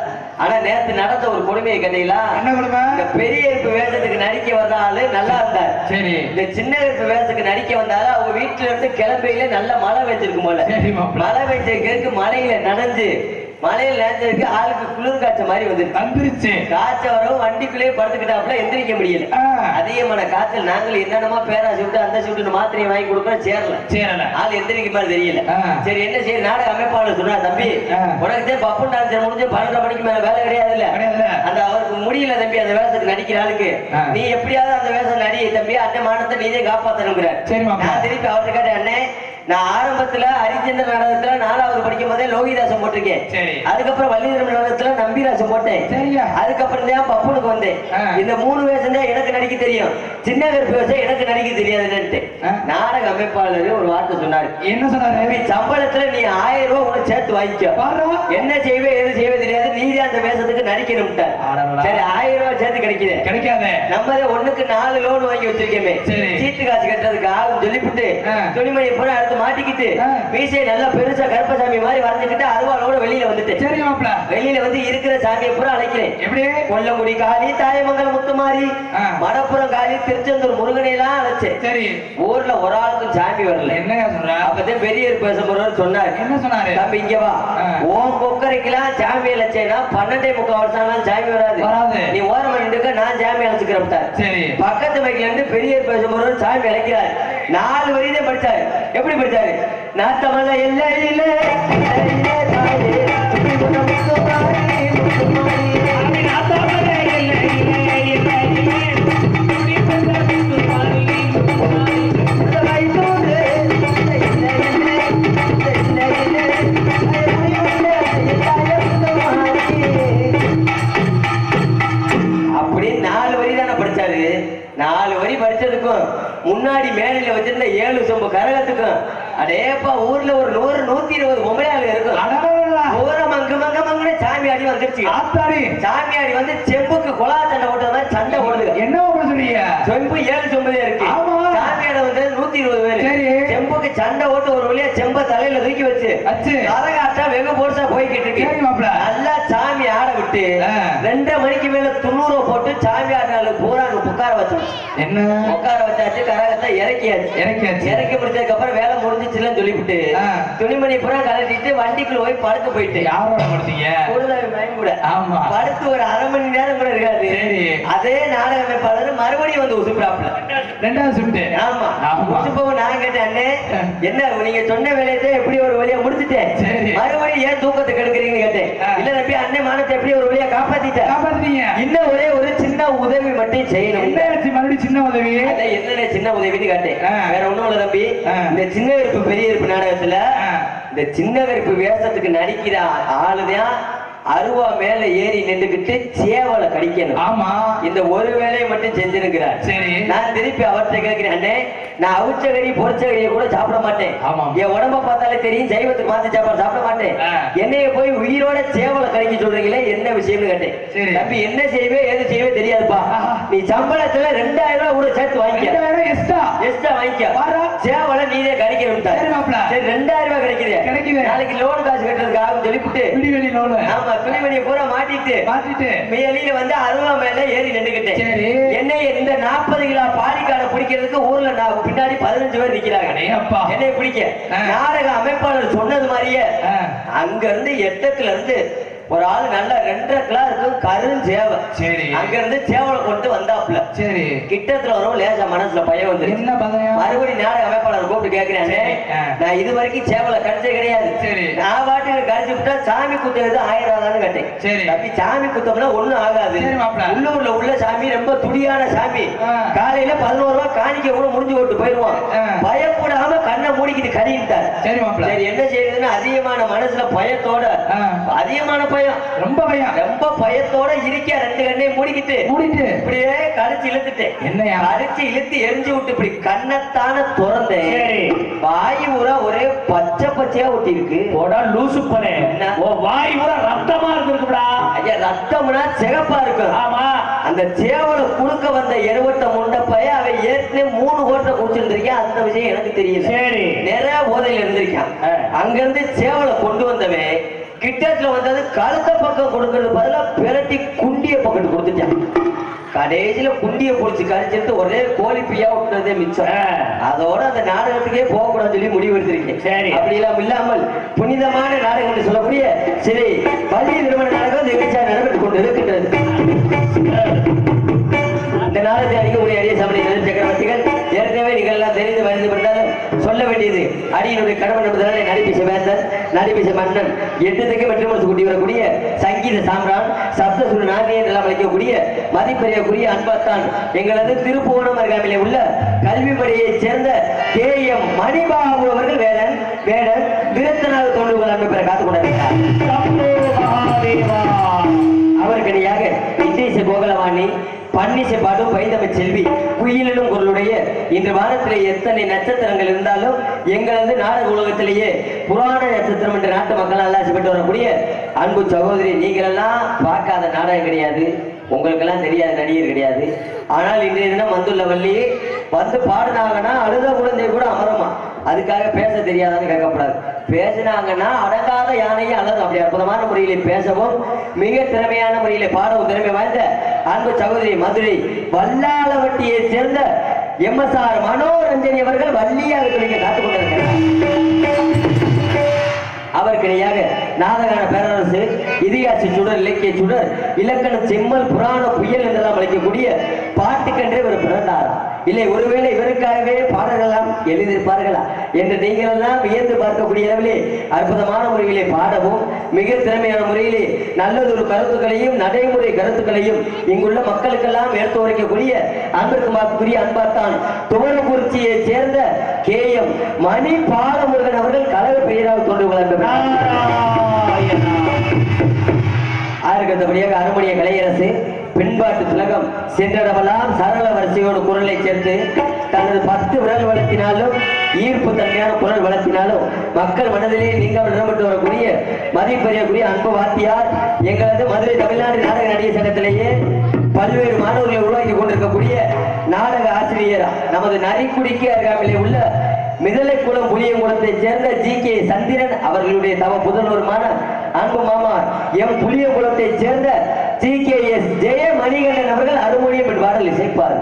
ஆனா நேத்து நடந்த ஒரு கொடுமையை கேட்டீங்களா? என்ன கொடுமை? இந்த பெரிய கருப்பு வேஷத்துக்கு நடிக்க வந்த ஆளு நல்லா இருந்தார். சரி, இந்த சின்ன கருப்பு வேஷத்துக்கு நடிக்க வந்தாலும் அவங்க வீட்டுல இருந்து கிளம்பையில நல்ல மழை வச்சிருக்கும் போல. மழை வச்சிருக்கு, மழையில நனைஞ்சு மலையில நேர்ந்ததுக்கு ஆளுக்கு குளிர் காய்ச்ச மாதிரி வந்துருச்சு. காய்ச்ச வரவும் வண்டிக்குள்ளேயே படுத்துக்கிட்டாப்புல எந்திரிக்க முடியல. அதிகமான காய்ச்சல். நாங்களும் என்னென்னமா பேரா சுட்டு அந்த சுட்டு மாத்திரையை வாங்கி கொடுக்கறோம். சேரல ஆள் எந்திரிக்க மாதிரி தெரியல. சரி என்ன செய்ய, நாடக அமைப்பாளர் சொன்னா, தம்பி உனக்கு பப்புன் டான்சர் முடிஞ்சு 12 மணிக்கு மேல வேலை கிடையாது இல்ல, அந்த அவருக்கு முடியல தம்பி அந்த வேஷத்துக்கு நடிக்கிற ஆளுக்கு. நீ எப்படியாவது அந்த வேஷம் நடிகை தம்பி, அண்ணன் மானத்தை நீதே காப்பாத்தணுங்கிறார். நான் திருப்பி அவர்கிட்ட கேட்டேன், அண்ணே நான் ஆரம்பத்துல ஹரிச்சந்திர நாடகத்துல 4வது படிக்கும் போதே லோகிதாசம் போட்டிருக்கேன். அதுக்கப்புறம் வள்ளிதரம் நாடகத்துல நம்பிராசம் போட்டேன். அதுக்கப்புறம் தான் பப்புனுக்கு வந்தேன். இந்த 3 வேஷம் தான் எனக்கு நடிக்க தெரியும், சின்ன கருப்பு வேஷம் எனக்கு நடிக்க தெரியாதுன்னு நாடக அமைப்பாளர் ஒரு வார்த்தை சொன்னாரு. என்ன சொன்னாரு? சம்பளத்துல நீ 1000 ரூபாய் உனக்கு சேர்த்து வாங்கிக்க, என்ன செய்வே எது செய்வே தெரியாது, நீதே அந்த வேஷத்துக்கு நடிக்கணும். சரி 1000 ரூபாய் சேர்த்து கிடைக்காது, நம்ம ஒண்ணுக்கு 4 லோன் வாங்கி வச்சிருக்கேமே, சீட்டு காசு கட்டுறதுக்கு ஆகும் சொல்லிவிட்டு துணிமணி பூரா அடுத்து மாட்டிக்கிட்டு மீசையை நல்லா பெருசா கருப்பசாமி மாதிரி வரைஞ்சுக்கிட்டு அருவாளோட வெளியில வந்துட்டு வெளியில வந்து இருக்கிற சாமியை பூரா அழைக்கிறேன். எப்படி? கொல்லங்குடி காளி, தாயமங்கலம் முத்துமாரி, மடப்புறம் காளி, திருச்செந்தூர் முருகனை எல்லாம் அழைச்சேன். சரி, ஊர்ல ஒரு ஆளுக்கும் சாமி வரல. என்ன சொல்ற? அப்பதான் பெரிய பேசுறவர் சொன்னார். என்ன சொன்னாரு? தம்பி இங்க வா, ஓம் கொக்கரைக்கெல்லாம் சாமி அழைச்சேன்னா 12.75 வருஷம் சாமி வராது, நீ ஓரமா நின்றுக்க, நான் சாமி அழைச்சுக்கிறேன். சரி, பக்கத்து மைக்கில இருந்து பெரிய பேசுறவர் சாமி அழைக்கிறார். 4 வரிதான் படிச்சாரு. எப்படி படிச்சாரு? நாத்தமல்ல எல்லையில அப்படி 4 வரி தானே படிச்சாரு. 4 வரி படிச்சதுக்கும் முன்னாடி மேடையில வச்சிருந்த 7 சொம்பு கரகத்துக்கும் அடேப்பா ஊர்ல ஒரு 100 120 பொம்பளையாளு இருக்கும். ஊர மங்கு மங்க மங்குன்னு சாமி ஆடி வந்துருச்சு. சாமி ஆடி வந்து செம்புக்கு குலா சண்டை ஓட்டுற மாதிரி சண்டை ஓடுது. என்ன சொல்றீங்க? செம்பு 7 சொம்புதே இருக்கு. சாமியாட வந்து 120 பேர். செம்புக்கு சண்டை ஓட்டு ஒரு வழியா செம்ப தலையில தூக்கி வச்சு கரகாட்டா வெகு போர்ஸா போய்கிட்டு இருக்கு. நல்லா சாமி ஆட விட்டு 2:30 மணிக்கு மேல 90 போட்டு சாமி ஆடுறாங்க பூரா உட்கார வச்சு என்ன உட்கார வச்சாச்சு. கரகத்தை இறக்கி முடிச்சதுக்கு அப்புறம் வேலை முடிஞ்சிச்சுன்னு சொல்லிவிட்டு துணிமணி பூரா கலட்டிட்டு வண்டிக்குள்ள போய் படுத்து போயிட்டு யாரோட படுத்தீங்க? கூட படுத்து ஒரு 1/2 மணி நேரம் கூட இருக்காது. அதே நாடக அமைப்பாளர் மறுபடியும் வந்து உசுப்புறாப்புல 2வது சுட்டு. ஆமா, உசுப்பவும் நான் கேட்டேன், அண்ணே என்ன நீங்க சொன்ன வேலையை எப்படி ஒரு வழியா முடிச்சுட்டேன், மறுபடியும் ஏன் தூக்கத்தை கெடுக்கிறீங்கன்னு கேட்டேன். இல்ல தம்பி, அண்ணே மானத்தை எப்படி ஒரு வழியா காப்பாத்திட்டீங்க, இன்னும் ஒரே ஒரு சின்ன உதவி மட்டும் செய்யணும். மறுபடியும் சின்ன உதவி? என்ன சின்ன உதவின்னு கேட்டேன். வேற ஒண்ணும் இல்ல தம்பி, இந்த சின்ன கருப்பு பெரிய கருப்பு நாடகத்துல இந்த சின்ன கருப்பு வேஷத்துக்கு நடிக்கிற ஆளுதான் அருவா மேல ஏறி நின்றுகிட்டு சேவலை கடிக்கணும். ஆமா, இந்த ஒரு வேலையை மட்டும் செஞ்சிருக்கிறார். சரி, நான் திருப்பி அவர்கிட்ட கேட்கிறேன், அண்ணே நான் அவிச்ச கறி பொரிச்ச கறியை கூட சாப்பிட மாட்டேன், என் உடம்ப பார்த்தாலே தெரியும் ஜெய்வத்துக்கு மாத்தி சாப்பாடு சாப்பிட மாட்டேன், என்னைய போய் உயிரோட சேவலை கடிக்க சொல்றீங்களே என்ன விஷயம்னு கேட்டேன். தம்பி என்ன செய்வே எது செய்வே தெரியாதுப்பா, நீ சம்பளத்துல 2000 ரூபாய் கூட சேர்த்து வாங்கிக்க, எக்ஸ்ட்ரா வாங்கிக்க, சேவலை நீதே கடிக்கணும். சரி 2000 ரூபாய் கிடைக்குது, நாளைக்கு லோன் காசு கட்டுறதுக்காக சொல்லிவிட்டு ஆமா துணிமணியை பூரா மாட்டிட்டு மேலில வந்து அருவா மேல ஏறி நின்றுகிட்டேன். என்னை இந்த 40 கிலோ பாலிக்கார பிடிக்கிறதுக்கு ஊர்ல பின்னாடி 15 பேர் நிக்கிறாங்க என்னை பிடிக்க. நாடக அமைப்பாளர் சொன்னது மாதிரியே அங்க இருந்து எட்டத்துல இருந்து ஒரு ஆள் நல்ல 2.5 கிலோ இருக்கும் கருஞ்சேவை. சரி. அங்க இருந்து சேவலை கொண்டு வந்தாப்புல. சரி. கிட்டத்துல வரும் லேசா மனசுல பயம் வந்து என்ன பதயம்? மறுபடியும் நாடக அமைப்பாளர் கூப்பிட்டு கேட்கிறேன், நான் இது வரைக்கும் சேவலை கடிச்சே கிடையாது. சரி. நான் பாட்டுக்கு கடிச்சு விட்டா சாமி குத்துறது 1000 ரூபான்னு கேட்டேன். சரி. தம்பி சாமி குத்தம்னா ஒண்ணும் ஆகாது. சரி மாப்பிள. உள்ளூர்ல உள்ள சாமி ரொம்ப துடியான சாமி. காலையில 11 ரூபாய் காணிக்க கூட முடிஞ்சு விட்டு போயிருவான். பயப்படாம கண்ணை மூடிக்கிட்டு கடிக்கிட்டார். சரி மாப்பிள. சரி என்ன செய்யுதுன்னா அதிகமான மனசுல பயத்தோட அதிகமான பயம் ரொம்ப பயத்தோட இருக்க 2 கண்ணையும் மூடிக்கிட்டு இப்படியே கடிச்சு இழுத்துட்டேன். என்னையா கடிச்சு இழுத்து எரிஞ்சு விட்டு இப்படி கண்ணத்தான திறந்தேன். வாய் ஊரா ஒரே பச்சை பச்சையா ஒட்டி இருக்கு. லூசு பண்ணே வாய் ஊரா ரத்தமா இருக்குடா. ஐயா ரத்தம்னா சிகப்பா இருக்கும். ஆமா. அந்த சேவலை குடுக்க வந்த 78 முண்டப்பைய அவன் ஏற்கனவே 3 கோட்டை குடிச்சிருந்திருக்கேன். அந்த விஷயம் எனக்கு தெரியல. சரி. நிறைய போதையில இருந்திருக்கான். அங்க இருந்து சேவலை கொண்டு வந்தவன் கிட்டத்துல வந்தது கழுத்த பக்கம் கொடுக்கறது பதிலா பிரட்டி குண்டிய பக்கத்து கொடுத்துட்டான். கடைசியில குண்டிய குடிச்சு கழிச்சிட்டு ஒரே கோழி பியா விட்டுறதே மிச்சம். அதோட அந்த நாடகத்துக்கே போக கூடாதுன்னு சொல்லி முடிவு எடுத்திருக்கேன். சரி. அப்படி எல்லாம் இல்லாமல் புனிதமான நாடகம் என்று சொல்லக்கூடிய சரி பள்ளி நிறுவன நாடகம் நிகழ்ச்சியாக நடைபெற்றுக் கொண்டு இருக்கின்றது. இந்த நாடகத்தை அடிக்கக்கூடிய அரிய சமணிகள் சக்கரவர்த்திகள் ஏற்கனவே நீங்கள் எல்லாம் தெரிந்து வரைந்து விட்டாலும் சொல்ல வேண்டியது அடியினுடைய கடமை என்பதனால நடிப்பிச வேந்தன் நடிப்பிச மன்னன் 8 திக்கு வெற்றி கூட்டி வரக்கூடிய சங்கீத சாம்ரான் சப்த சுரு நாகையன் எல்லாம் அழைக்கக்கூடிய மதிப்பெரியக்கூடிய அன்பாத்தான் எங்களது திருப்புவனம் அருகாமையிலே உள்ள கல்வி பணியைச் சேர்ந்த KM மணிபாபு அவர்கள் வேடன் விருத்தநாத தொண்டுகள் அமைப்பை காத்துக் கொண்டிருக்கிறார். அவர்களியாக இசை கோகலவாணி பன்னிசை பாடும் பைந்தமிழ் செல்வி குயிலினும் குரலுடைய இன்று வாரத்திலே எத்தனை நட்சத்திரங்கள் இருந்தாலும் எங்களது நாடக உலகத்திலேயே புராண நட்சத்திரம் என்ற நாட்டு மக்கள் ஆசைப்பட்டு வரக்கூடிய அன்பு சகோதரி, நீங்கள் எல்லாம் பார்க்காத நாடகம் கிடையாது, உங்களுக்கெல்லாம் தெரியாத நடிகர் கிடையாது. ஆனால் இன்றைய தினம் வந்துள்ள வள்ளி வந்து பாடினாங்கன்னா அழுத குழந்தை கூட அமரமா. அதுக்காக பேச தெரியாதான்னு கேட்கக்கூடாது. பேசினாங்கன்னா அடங்காத யானையை அழகு அப்படி அற்புதமான முறையிலே பேசவும் மிக திறமையான முறையிலே பாடவும் திறமை வாய்ந்த அன்பு சகோதரி மதுரை வல்லாளவட்டியை சேர்ந்த MSR மனோரஞ்சனி அவர்கள் வள்ளியாக துணிக்க காத்துக் கொண்டிருக்கிறார். அவருக்கு இணையாக நாடகான பேரரசு இதிகாச சுடர் இலக்கிய சுடர் இலக்கண செம்மல் புராண புயல் என்றெல்லாம் அழைக்கக்கூடிய பாட்டுக்கென்றே இவர் பிறந்தாரா இல்லை ஒருவேளை இவருக்காகவே பாடலாம் எழுதியிருப்பார்களா என்று நீங்கள் எல்லாம் வியந்து பார்க்கக்கூடிய அளவிலே அற்புதமான முறையிலே பாடவும் மிக திறமையான முறையிலே நல்லதொரு கருத்துக்களையும் நடைமுறை கருத்துக்களையும் இங்குள்ள மக்களுக்கெல்லாம் எடுத்து உரைக்கக்கூடிய அன்பிற்கு மாற்றக்கூடிய அன்பாத்தான் துவரக்குறிச்சியை சேர்ந்த KM மணி பாலமுருகன் அவர்கள் கழக பெயராக தோன்று வளர்ந்தவர். அதற்கடுத்தபடியாக அருமணிய கலையரசு பின்பாட்டு திலகம் சென்றடமெல்லாம் சரள வரிசையோடு குரலை சேர்த்து தனது 10 விரல் வளர்த்தினாலும் ஈர்ப்பு தன்மையான குரல் வளர்த்தினாலும் மக்கள் மனதிலே நீங்கள் இடம்பெற்று வரக்கூடிய மதிப்பெரியக்கூடிய அன்பு வாத்தியார் எங்களது மதுரை தமிழ்நாடு நாடக நடிகர் சங்கத்திலேயே பல்வேறு மாணவர்களை உருவாக்கி கொண்டிருக்கக்கூடிய நாடக ஆசிரியர் நமது நரிக்குடிக்கு அருகாமையிலே உள்ள மிதலைக்குளம் புளியங்குளத்தை சேர்ந்த GK சந்திரன் அவர்களுடைய தவ புதல்வருமான அன்பு மாமா புளியங்குளத்தை சேர்ந்த GKS ஜெய மணிகண்டன் அவர்கள் அருமொழியம் என் பாடல் இசைப்பார்.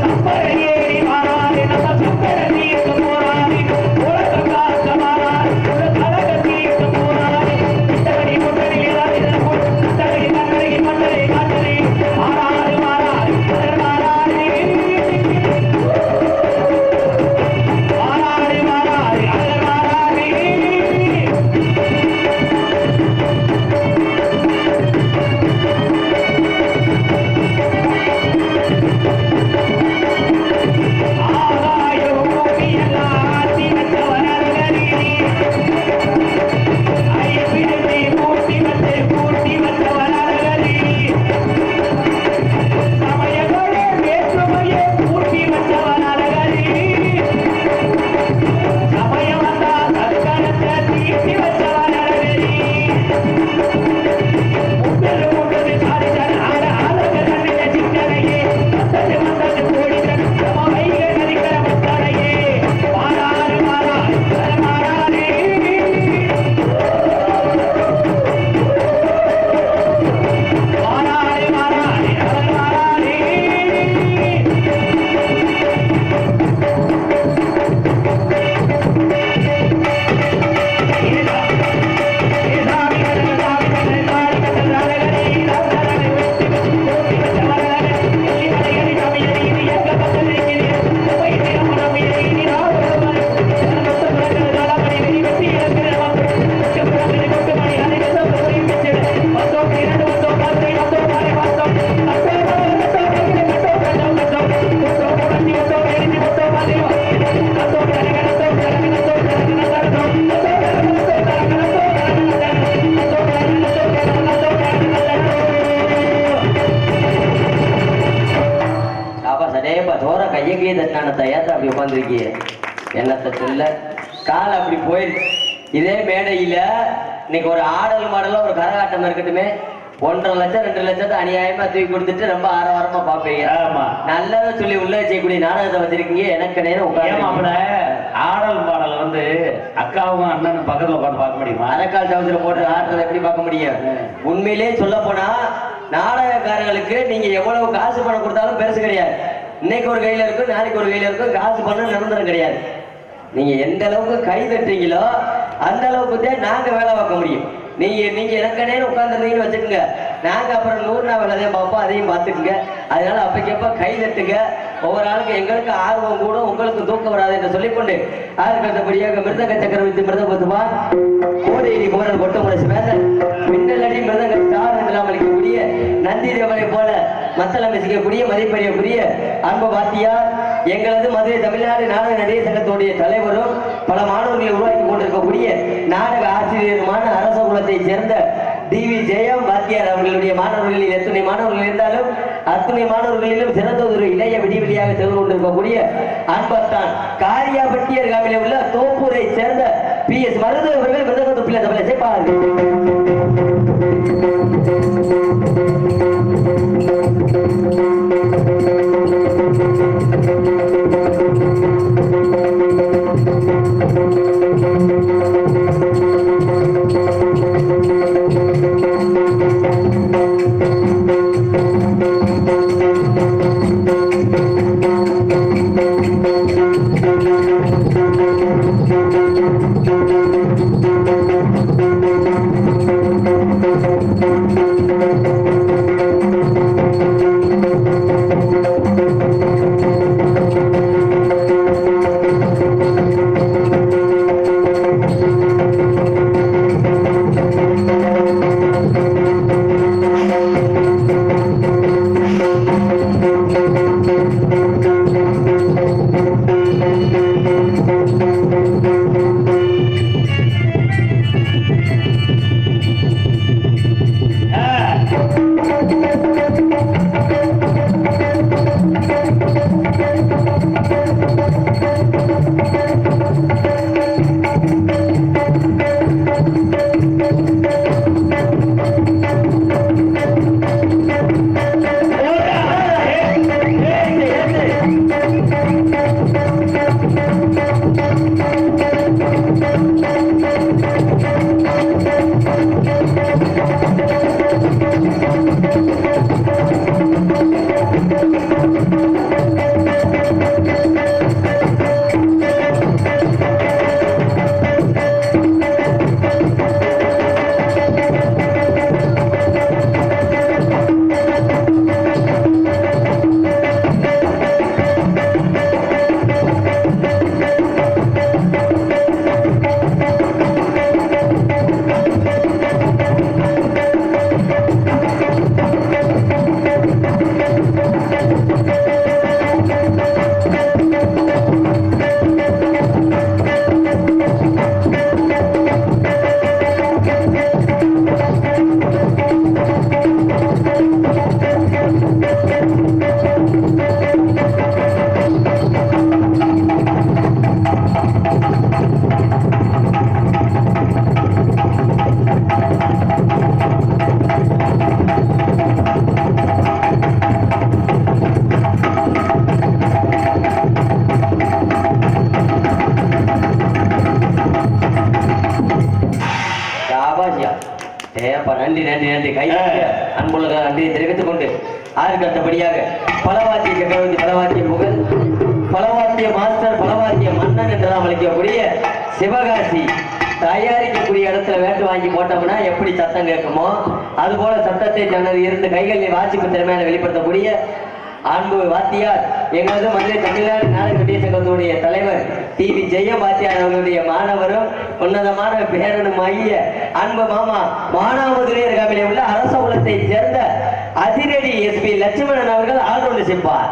சப்பர ஏறி மாறாதே நம்ம சப்பர நீக்கு போறா இன்னைக்கு என்னத்தை சொல்ல கால் அப்படி போயிருக்கு. இதே மேடையில இன்னைக்கு ஒரு ஆடல் மாடல ஒரு கரகாட்டம் இருக்கட்டுமே 1.5 லட்சம் 2 லட்சத்தை அநியாயமா தூக்கி கொடுத்துட்டு ரொம்ப ஆரவாரமா பாப்பீங்க. ஆமா, நல்லதை சொல்லி உள்ள செய்யக்கூடிய நாடகத்தை வச்சிருக்கீங்க. எனக்கு நேரம் உட்காந்து ஆடல் பாடல் வந்து அக்காவும் அண்ணனும் பக்கத்துல உட்காந்து பார்க்க முடியுமா? அரைக்கால் சவுத்துல போட்டு ஆடுறதை எப்படி பார்க்க முடியும்? உண்மையிலேயே சொல்ல போனா நாடகக்காரர்களுக்கு நீங்க எவ்வளவு காசு பணம் கொடுத்தாலும் பெருசு கிடையாது. இன்னைக்கு ஒரு கையில இருக்கும், நாளைக்கு ஒரு கையில இருக்கும். காசு பணம் நிரந்தரம் கிடையாது. நீங்க எந்த அளவுக்கு கை தட்டுறீங்களோ அந்த அளவுக்கு தான் நாங்க வேலை பார்க்க முடியும். நீங்க எனக்கு நேரம் உட்காந்துருந்தீங்கன்னு வச்சுக்கோங்க, நாங்க அப்புறம் 100 நாள் வேலையும் பார்ப்போம், அதையும் பார்த்துக்குங்க. அதனால அப்பக்கப்ப கை தட்டுங்க. ஒவ்வொரு ஆளுக்கு எங்களுக்கு ஆர்வம் கூட, உங்களுக்கு தூக்கம் வராது என்று சொல்லிக்கொண்டு ஆளுக்கு அடுத்தபடியாக மிருதங்க சக்கரவர்த்தி மிருதபத்துமா கோடையடி குமரன் கொட்டமுறை மேதன் மின்னலடி மிருதங்க ஸ்டார் என்றெல்லாம் அளிக்கக்கூடிய நந்தி தேவனை போல மத்தளம் வசிக்கக்கூடிய மதிப்பறியக்கூடிய அன்பு வாத்தியார், எங்களது மதுரை தமிழ்நாடு நாடக நடிகர் சங்கத்துடைய தலைவரும் பல மாணவர்களை உருவாக்கி கொண்டிருக்கக்கூடிய நாடக ஆசிரியருமான அரச குலத்தை சேர்ந்த டிவி ஜெயம் வாத்தியார் அவர்களுடைய மாணவர்களில் எத்தனை மாணவர்கள் இருந்தாலும் அத்தனை மாணவர்களிலும் சிறந்த ஒரு இளைய விடிவெளியாக சென்று கொண்டிருக்கக்கூடிய அன்பத்தான் காரியாபட்டியர் காவிலே உள்ள தோப்பூரை சேர்ந்த PS மருது அவர்கள் மிருதகத்துப்பில் தமிழை சேர்ப்பார்கள். நன்றி நன்றி நன்றி கை அன்புள்ள நன்றியை தெரிவித்துக் கொண்டு ஆறுக்கு அடுத்தபடியாக பலவாத்திய சக்கரவர்த்தி பலவாத்திய புகழ் பலவாத்திய மாஸ்டர் பலவாத்திய மன்னன் என்றெல்லாம் அழைக்கக்கூடிய சிவகாசி தயாரிக்கக்கூடிய இடத்துல வேட்டு வாங்கி போட்டோம்னா எப்படி சத்தம் கேட்குமோ அது போல சத்தத்தை தனது இருந்து கைகளில் வாசிப்பு திறமையான வெளிப்படுத்தக்கூடிய அன்பு வாத்தியார் எங்களது மதுரை தமிழ்நாடு நாடக நடிகர் சங்கத்துடைய தலைவர் டிவி ஜெயம் வாத்தியார் அவர்களுடைய மாணவரும் உன்னதமான பேரனும் ஆகிய அன்பு மாமா மானாமதுரையர் காவிலே உள்ள அரச குலத்தை சேர்ந்த அதிரடி SP லட்சுமணன் அவர்கள் ஆள்ரவுண்டு செப்பார்.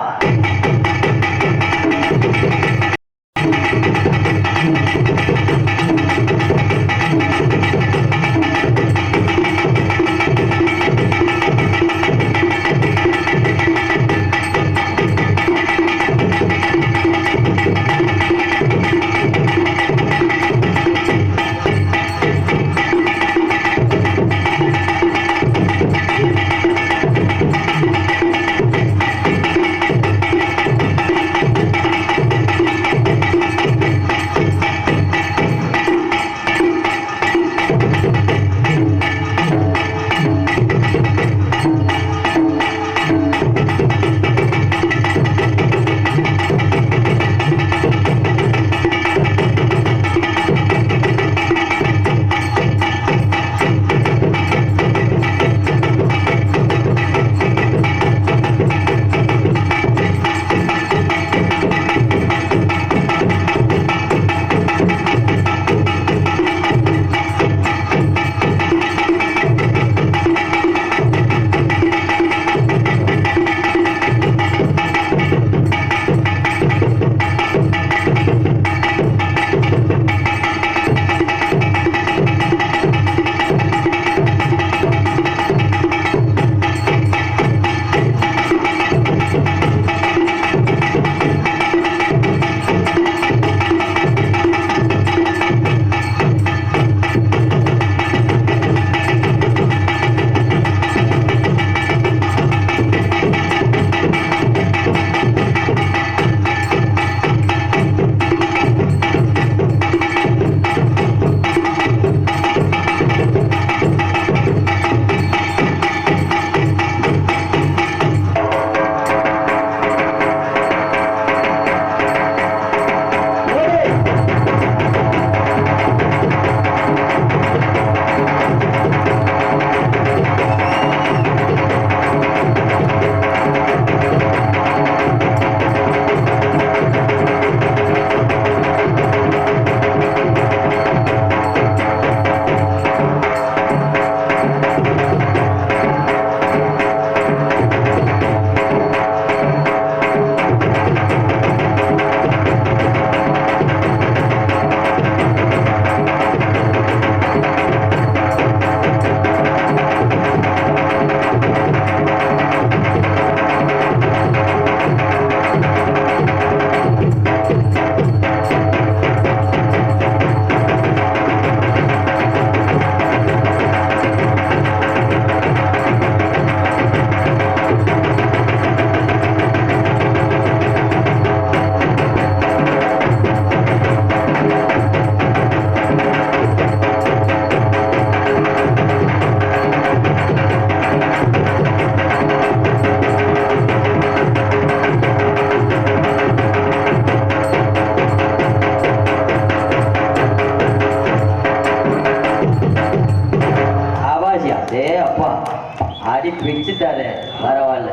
பிச்சுட்டாரு பரவாயில்ல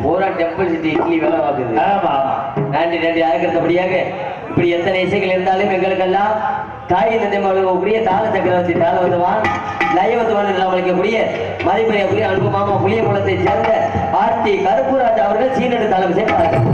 பூரா டெம்பிள் சிட்டி இட்லி வேலை பார்க்குது ஆமா ஆமா நன்றி நன்றி அதுக்கடுத்தபடியாக இப்படி எத்தனை இசைகள் இருந்தாலும் எங்களுக்கெல்லாம் தாய் தந்தை கூடிய தாள சக்கரவர்த்தி தாளவந்தவான் லயவந்தவான் இல்லாமலிக்கக்கூடிய மதிமறையக்கூடிய அன்பு மாமா புளிய குளத்தை சேர்ந்த ஆர்டி கருப்புராஜ் அவர்கள் சீனடு தாளம் சேர்ப்பார்கள்.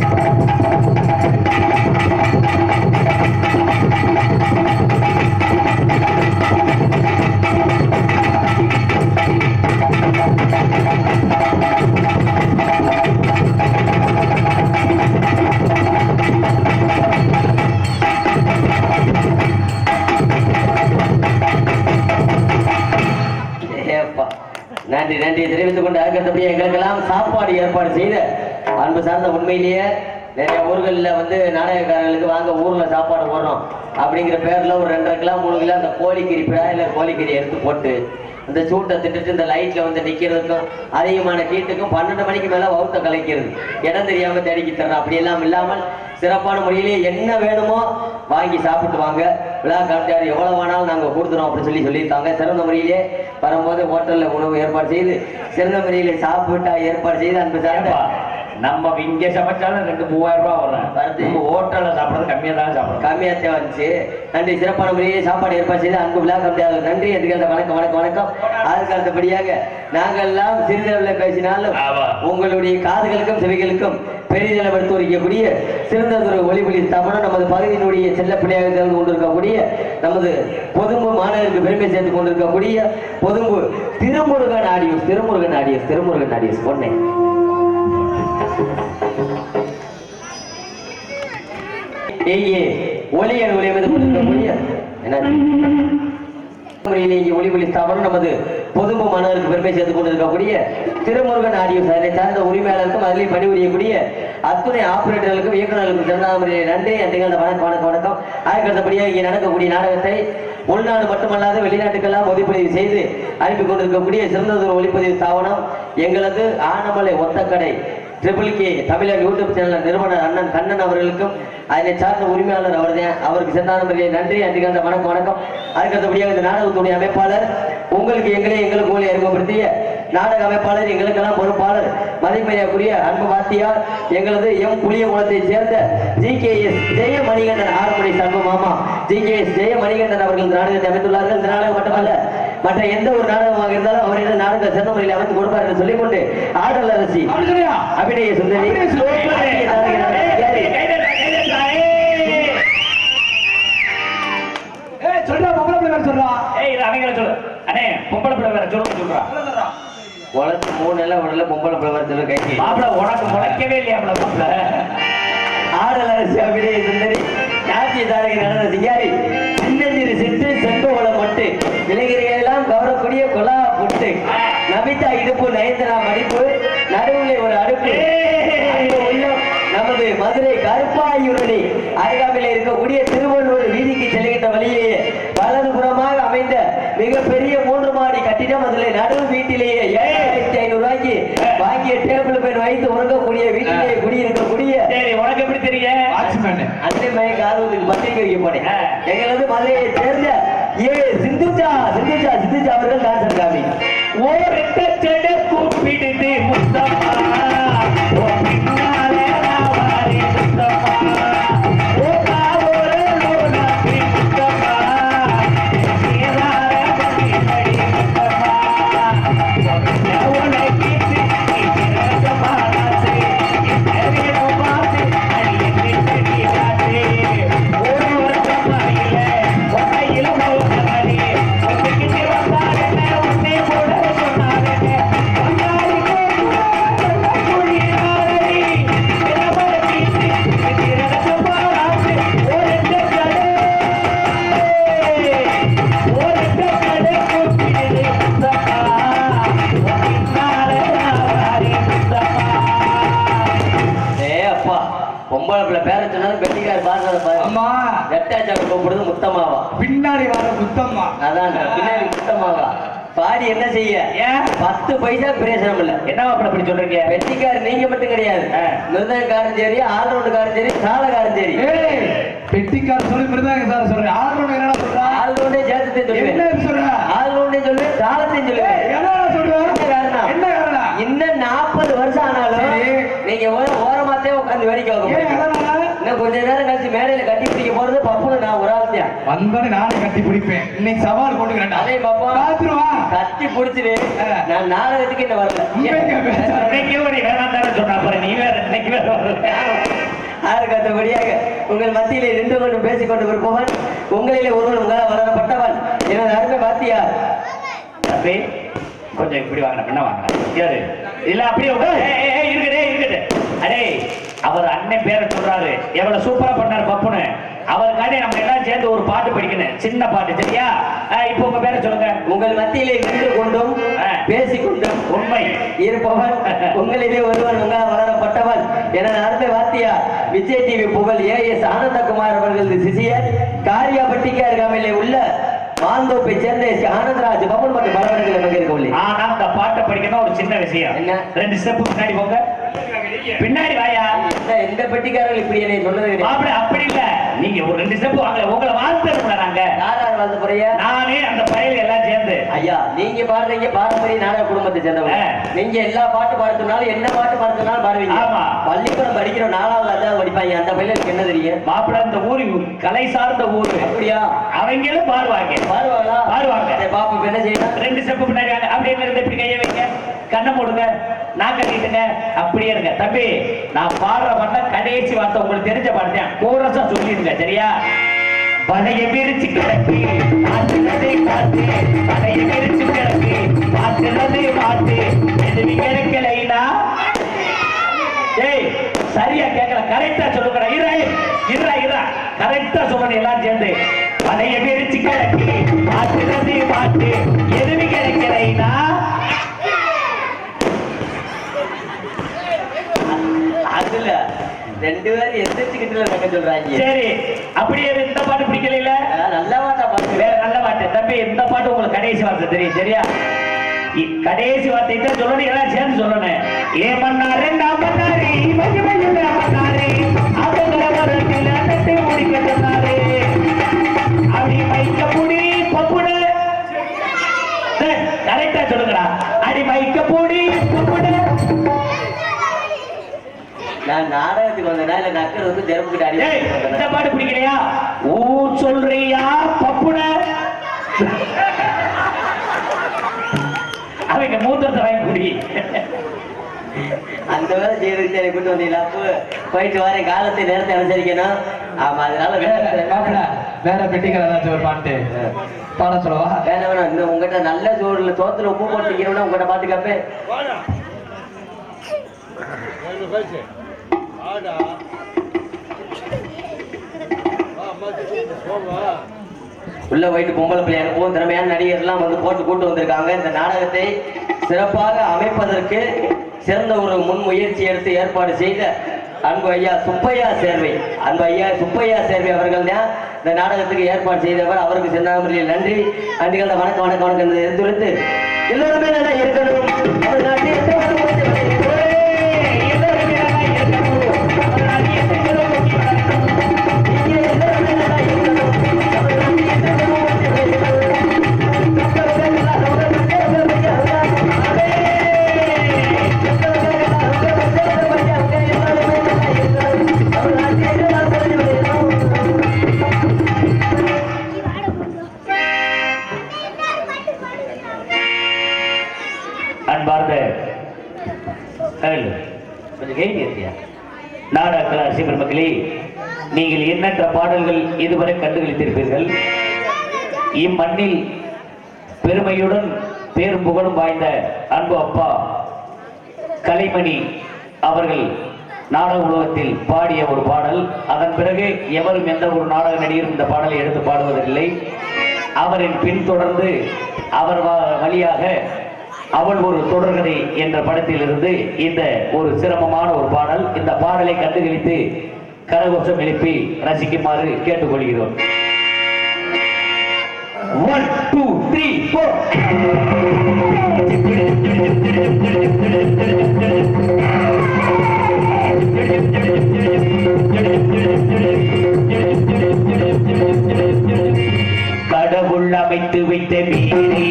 நன்றி நன்றி தெரிவித்துக் கொண்டு அதுக்கடுத்தபடியே எங்களுக்கெல்லாம் சாப்பாடு ஏற்பாடு செய்த அன்பு சார்ந்த உண்மையிலேயே நிறைய ஊர்களில் வந்து நாடகக்காரர்களுக்கு வாங்க ஊர்ல சாப்பாடு போடுறோம் அப்படிங்கிற பேர்ல ஒரு 2.5 கிலோ 3 கிலோ அந்த கோழிக்கறி பிராயிலர் கோழிக்கறி எடுத்து போட்டு இந்த சூட்டை திட்டுட்டு இந்த லைட்ல வந்து நிக்கிறதுக்கும் அதிகமான கீட்டுக்கும் 12 மணிக்கு மேல வவுத்த கலைக்கிறது இடம் தெரியாம தேடிக்கி தர்றோம். அப்படி எல்லாம் இல்லாமல் சிறப்பான முறையிலேயே என்ன வேணுமோ வாங்கி சாப்பிட்டு வாங்க. விழா காட்டியார் எவ்வளவு வேணாலும் நாங்க கொடுத்துறோம் அப்படின்னு சொல்லியிருக்காங்க. சிறந்த முறையிலே வரும்போது ஹோட்டல்ல உணவு ஏற்பாடு செய்து சிறந்த முறையிலே சாப்பிட்டா ஏற்பாடு செய்து அன்பு சார்ந்த நம்ம இங்க சமைச்சாலும் 2-3000 ரூபாய் வரும். ஹோட்டல்ல சாப்பிடுறது கம்மியா தான் சாப்பிடும். கம்மியா தேவை வந்துச்சு. நன்றி சிறப்பான முறையிலே சாப்பாடு ஏற்பாடு செய்து அன்பு விழா காட்டியார் நன்றி எதுக்கு வணக்கம் வணக்கம் வணக்கம். அதுக்கு அடுத்தபடியாக நாங்கள் எல்லாம் சிறிதளவில் பேசினாலும் உங்களுடைய காதுகளுக்கும் செவிகளுக்கும் பெரிதளவெடுத்து வைக்கக்கூடிய சிறந்ததொரு ஒளிபொலி ஸ்தாபனம் நமது பகுதியினுடைய செல்ல பிள்ளையாக திறந்து கொண்டிருக்கக்கூடிய நமது பொதும்பு மாணவருக்கு பெருமை சேர்த்துக் கொண்டிருக்கக்கூடிய பொதும்பு திருமுருகன் ஆடியோஸ் பொண்ணை ஒளியன் ஒளியமைந்து கொண்டிருக்கக்கூடிய ஒளிபொலி ஸ்தாபனம் நமது பொதும்பு மாணவருக்கு பெருமை சேர்த்துக் கொண்டிருக்கக்கூடிய திருமுருகன் ஆடியோஸ் அதை சார்ந்த உரிமையாளருக்கும் அதிலே பணிபுரியக்கூடிய அத்துணை ஆபரேட்டர்களுக்கும் இயக்குநர்களுக்கும் சிறந்த நன்றி எங்கள் வணக்கம் வணக்கம் வணக்கம். அதுக்கடுத்தபடியாக இங்கே நடக்கக்கூடிய நாடகத்தை உள்நாடு மட்டுமல்லாத வெளிநாட்டுக்கெல்லாம் ஒளிப்பதிவு செய்து அனுப்பி கொண்டிருக்கக்கூடிய சிறந்ததொரு ஒளிப்பதிவு ஸ்தாபனம் எங்களது ஆனமலை ஒத்தக்கடை ட்ரிபிள் கே தமிழர் யூடியூப் சேனல் நிறுவனர் அண்ணன் கண்ணன் அவர்களுக்கும் அதனை சார்ந்த உரிமையாளர் அவர்தான் அவருக்கு சிறந்தான முறையில் நன்றி அன்றைக்கு வணக்கம் வணக்கம். அதுக்கடுத்தபடியாக இந்த நாடகத்துடைய அமைப்பாளர் உங்களுக்கு எங்களுக்கு போல அறிமுகப்படுத்திய நாடக அமைப்பாளர் எங்களுக்கெல்லாம் பொறுப்பாளர் மதிப்பையக்கூடிய அன்பு வாத்தியார் எங்களது எம் புளிய குளத்தை சேர்ந்த GKS ஜெய மணிகண்டன் ஆறுமணி அன்பு மாமா GKS ஜெய மணிகண்டன் அவர்கள் இந்த நாடகத்தை அமைத்துள்ளார்கள். இந்த நாடகம் மட்டுமல்ல மற்ற எந்த ஒரு நாடகமாக இருந்தாலும் அவரிடம் நாடக சிறந்த முறையில் அமைத்து கொடுப்பார் என்று சொல்லிக்கொண்டு ஆடல் அரசி அபிநய சுந்தரி உலகத்து 3 நிலை உடல பொம்பளை பிளவர் கைக்கு உனக்கு முளைக்கவே இல்லையா ஆடல் அரசி அபிநய சுந்தரி நாட்டிய தாரகை நடந்த சிங்காரி சின்னஞ்சிறு சிட்டு செங்கோலம் மட்டு இளைஞர்களெல்லாம் கவரக்கூடிய கொலா புட்டு நபிதா இடுப்பு நயந்தனா மடிப்பு நடுவுல ஒரு அடுப்பு உள்ளம் நமது மதுரை கருப்பாயுரணி அருகாமையில் இருக்கக்கூடிய திருவள்ளூர் வீதிக்கு செல்கின்ற வழியே வலதுபுறமாக அமைந்த மிகப்பெரிய 3 மாடி கட்டிடம் அதில் நடுவு வீட்டிலேயே 7500 ரூபாய்க்கு வாங்கிய டேபிள் பேர் வைத்து உறங்கக்கூடிய வீட்டிலேயே குடியிருக்கக்கூடிய உனக்கு எப்படி தெரியும் அன்னை மயக்க ஆர்வத்துக்கு பத்திரிகை வைக்க போனேன். எங்களது மதுரையை சேர்ந்த சிந்துஜா அவர்கள் டான்சர் காமி கூப்பிடுது முத்தம்மா முத்தமாவா பின்னாடி வர முத்தம்மா அதான் பின்னாடி முத்தமாவா பாடி என்ன செய்ய 10 பைசா பிரயோஜனம் இல்ல. என்ன அப்படி சொல்றீங்க? வெட்டிக்காரு நீங்க மட்டும் கிடையாது, மிருதங்காரன் சரி, ஆல்ரவுண்டுக்காரன் சரி, சாலக்காரன் சரி. பெட்டிக்கார சொல்லி மிருதங்க சார் சொல்றேன். ஆல்ரவுண்ட் என்னடா சொல்ற? ஆல்ரவுண்டே சேர்த்து சொல்லுவேன். என்ன சொல்ற? ஆல்ரவுண்டே சொல்லுவேன், சாலத்தையும் சொல்லுவேன். என்ன சொல்ற? என்ன காரணம்? என்ன காரணம்? என்ன கொஞ்ச நேரம் கழிச்சு மேடையில கட்டி பிடிக்க போறது பப்புன்னு நான் ஒரு ஆள் தான். வந்தோடனே நானே கட்டி பிடிப்பேன். இன்னைக்கு சவால் போட்டுக்கிறேன். அதே பாப்பா பாத்துருவா கட்டி பிடிச்சிரு. நான் நாடகத்துக்கு என்ன வரல. சொன்னா நீ வேற இன்னைக்கு வேற அதற்கு அடுத்தபடியாக உங்கள் மத்தியிலே நின்று கொண்டு பேசிக் கொண்டு இருப்பவன் உங்களிலே ஒருவன் உங்களால் வளரப்பட்டவன் எனது அருமை வாத்தியார். தம்பி கொஞ்சம் இப்படி வாங்கின என்ன வாங்கின யாரு இல்ல அப்படியே இருக்குது. அடே அவர் அண்ணன் பேரை சொல்றாரு, எவ்வளவு சூப்பரா பண்ணாரு பப்புன்னு. அவருக்காண்டி நம்ம எல்லாம் சேர்ந்து ஒரு பாட்டு படிக்கணும், சின்ன பாட்டு, சரியா? இப்போ உங்க பேரை சொல்லுங்க. உங்கள் மத்தியிலே நின்று கொண்டும் பேசிக்கொண்டும் உண்மை இருப்பவன் உங்களிலே ஒருவன் உங்களால் வளரப்பட்டவன் எனது அருமை வாத்தியார் விஜய் டிவி புகழ் ஏஎஸ் ஆனந்தகுமார் அவர்களது சிசியர் காரியாபட்டிக்கு அருகாமையிலே உள்ள மாந்தோப்பை சேர்ந்த ஆனந்தராஜ் பவன் மற்றும் பலவர்கள் பங்கேற்கவில்லை. ஆனா அந்த பாட்டை படிக்கணும் ஒரு சின்ன விஷயம். என்ன? 2 ஸ்டெப் பின்னாடி போங்க. பின்னாடி வாயா. இந்த பெட்டிக்காரர்கள் இப்படி என்னை சொன்னது அப்படி இல்ல, நீங்க ஒரு 2 ஸ்டெப் வாங்க. உங்களை வாழ்த்துறோம்ல நாங்க. யாரார் வாழ்த்து போறியா? நானே அந்த பையல் எல்லாம் சேர்ந்து. ஐயா நீங்க பாடுறீங்க பாரம்பரிய நாடக குடும்பத்தை சேர்ந்தவங்க. நீங்க எல்லா பாட்டு பாடுறதுனாலும் என்ன பாட்டு பாடுறதுனாலும் பாடுவீங்க. ஆமா. பள்ளிக்கூடம் படிக்கிற 4வது அதான் படிப்பாங்க. அந்த பையனுக்கு என்ன தெரியும்? மாப்பிள்ள இந்த ஊரு கலை சார்ந்த ஊரு. அப்படியா? அவங்களும் பாடுவாங்க. பாடுவாங்களா? பாடுவாங்க. பாப்பு என்ன செய்யணும்? 2 ஸ்டெப் பின்னாடி வாங்க. அப்படியே இப்படி கையை வைங்க, கண்ணை மூடுங்க, நான் கட்டிட்டுங்க, அப்படியே இருங்க. தம்பி நான் பாடுற பண்ண கடைசி வார்த்தை உங்களுக்கு தெரிஞ்ச பாடுறேன், கோரஸா சொல்லிடுங்க, சரியா? பழைய விரிச்சு கிடக்கு ஆற்றுனதே காத்து, பழைய விரிச்சு கிடக்கு ஆற்றுனதே காத்து, எதுவும் கிடைக்கலைனா ஏய் சரியா கேட்கல, கரெக்டா சொல்லுங்கடா. இரா கரெக்டா சொல்லணும் எல்லாம் சேர்ந்து. பழைய விரிச்சு கிடக்கு ஆற்றுனதே காத்து, எதுவும் கிடைக்கலைனா அதுல 2 பேரும் எந்திரிச்சுக்கிட்டு தக்க சொல்றாங்க. சரி அப்படியே இந்த பாட்டு பிடிக்கல. நல்ல பாட்டா பாட்டு, வேற நல்ல பாட்டு. தம்பி இந்த பாட்டு உங்களுக்கு கடைசி வார்த்தை தெரியும், சரியா? கடைசி வார்த்தை தான் சொல்லணும், எல்லாம் சேர்ந்து சொல்லணும். ஏ மன்னாரு நான் மன்னாரு மன்னாரு அவங்க வரத்தில் அடத்தை முடிக்க சொன்னாரு, அப்படி மைக்க பூடி பப்புடு. கரெக்டா சொல்லுங்கடா. அடி மைக்க பூடி பப்புடு. நான் நாடகத்துக்கு வந்தேனா இல்ல நக்கர் வந்து ஜெரப்புக்கிட்ட அடி. இந்த பாட்டு பிடிக்கலையா? ஊ சொல்றியா பப்புட? அவங்க மூத்தத்தை வாங்கி குடி. அந்த வேலை செய்யறதுக்கு சரி கூட்டு வந்தீங்களா? போயிட்டு வரேன், காலத்தை நேரத்தை அனுசரிக்கணும். ஆமா அதனால வேற பெட்டிக்கார ஏதாச்சும் ஒரு பாட்டு பாட சொல்லவா? வேணாம் இன்னும் உங்ககிட்ட நல்ல சோத்துல உப்பு போட்டுக்கிறோம்னா உங்ககிட்ட பாட்டு கேப்பேன். உள்ள போயிட்டு பொம்பளை பிள்ளை அனுப்புவோம். திறமையான நடிகர்லாம் வந்து போட்டு கூட்டு வந்திருக்காங்க. இந்த நாடகத்தை சிறப்பாக அமைப்பதற்கு சிறந்த ஒரு முன்முயற்சி எடுத்து ஏற்பாடு செய்த அன்பு ஐயா சுப்பையா சேர்வை, அவர்கள் தான் இந்த நாடகத்துக்கு ஏற்பாடு செய்தவர். அவருக்கு சிறந்த நன்றி. நன்றிகள். வணக்கம் எடுத்துரைத்து எல்லோருமே நல்லா இருக்கணும். நாடக ரசிகர் மக்களே, நீங்கள் எண்ணற்ற பாடல்கள் இதுவரை கண்டுகளித்திருப்பீர்கள். இம்மண்ணில் பெருமையுடன் பேரும் புகழும் வாய்ந்த அன்பு அப்பா கலைமணி அவர்கள் நாடக உலகத்தில் பாடிய ஒரு பாடல். அதன் பிறகு எவரும் எந்த ஒரு நாடக நடிகரும் இந்த பாடலை எடுத்து பாடுவதில்லை. அவரின் பின்தொடர்ந்து அவர் வழியாக அவள் ஒரு தொடர்கதை என்ற படத்திலிருந்து இந்த ஒரு சிரமமான ஒரு பாடல். இந்த பாடலை கண்டுகளித்து கரகோஷம் எழுப்பி ரசிக்குமாறு கேட்டுக்கொள்கிறோம். 1 2 3 4 கடவுள் அமைத்து வைத்த மீறி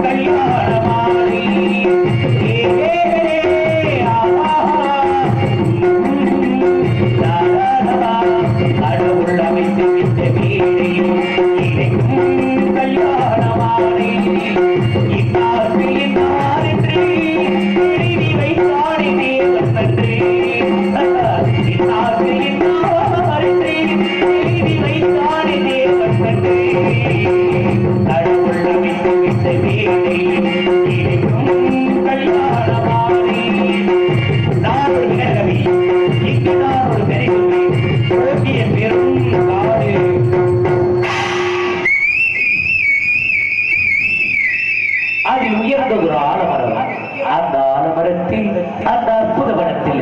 கல்யாணமாறி நான் கல்யாணமானே இன்னார்க்கு இன்னாரென்றே எழுதி வைத்தானே தேவன் நன்றே இன்னார்க்கு இன்னாரென்றே எழுதி வைத்தானே தேவன் நன்றே கடவுள் அமைத்து விட்ட வேலை இருக்கும் கல்யாணமானே நான் ஒரு வினகவி இங்கு நான் ஒரு கரிகுவி ஓகிய பெரும் காடு அதில் உயர்ந்த ஒரு ஆலமரம் அந்த ஆலமரத்தில் அந்த அற்புத வனத்தில்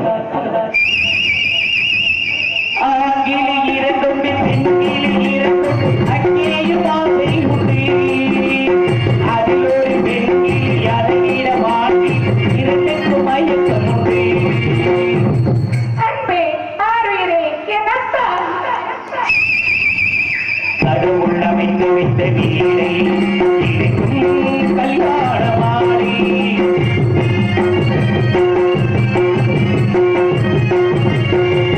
ஆங்கிலி இரண்டும் பெண்கிளி இரண்டும் அங்கேயும் ஆசை உண்டு அதில் ஒரு பெண்கிளி அழகிட மாட்டி இரண்டுக்கும் மயக்கம் உண்டு அன்பே ஆறுயிரே என் அத்தா கடவுள் அமைத்து வைத்த வீடை இருக்கும் கல்யாணமானே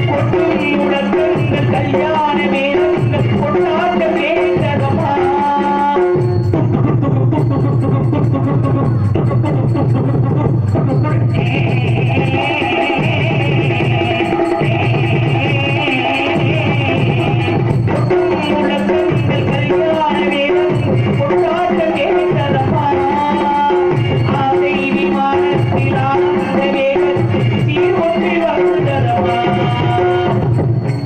கொட்டும் முழக்கங்கள் கல்யாண மேளங்கள் கொண்டாட்ட வேண்டதமா முழக்கங்கள் கல்யாண வேளங்கள் கொண்டாட்ட வேண்டதமா ஆசை விமானத்தில் ஆனந்த வேகத்தில் சீர்வொன்றி வந்ததமா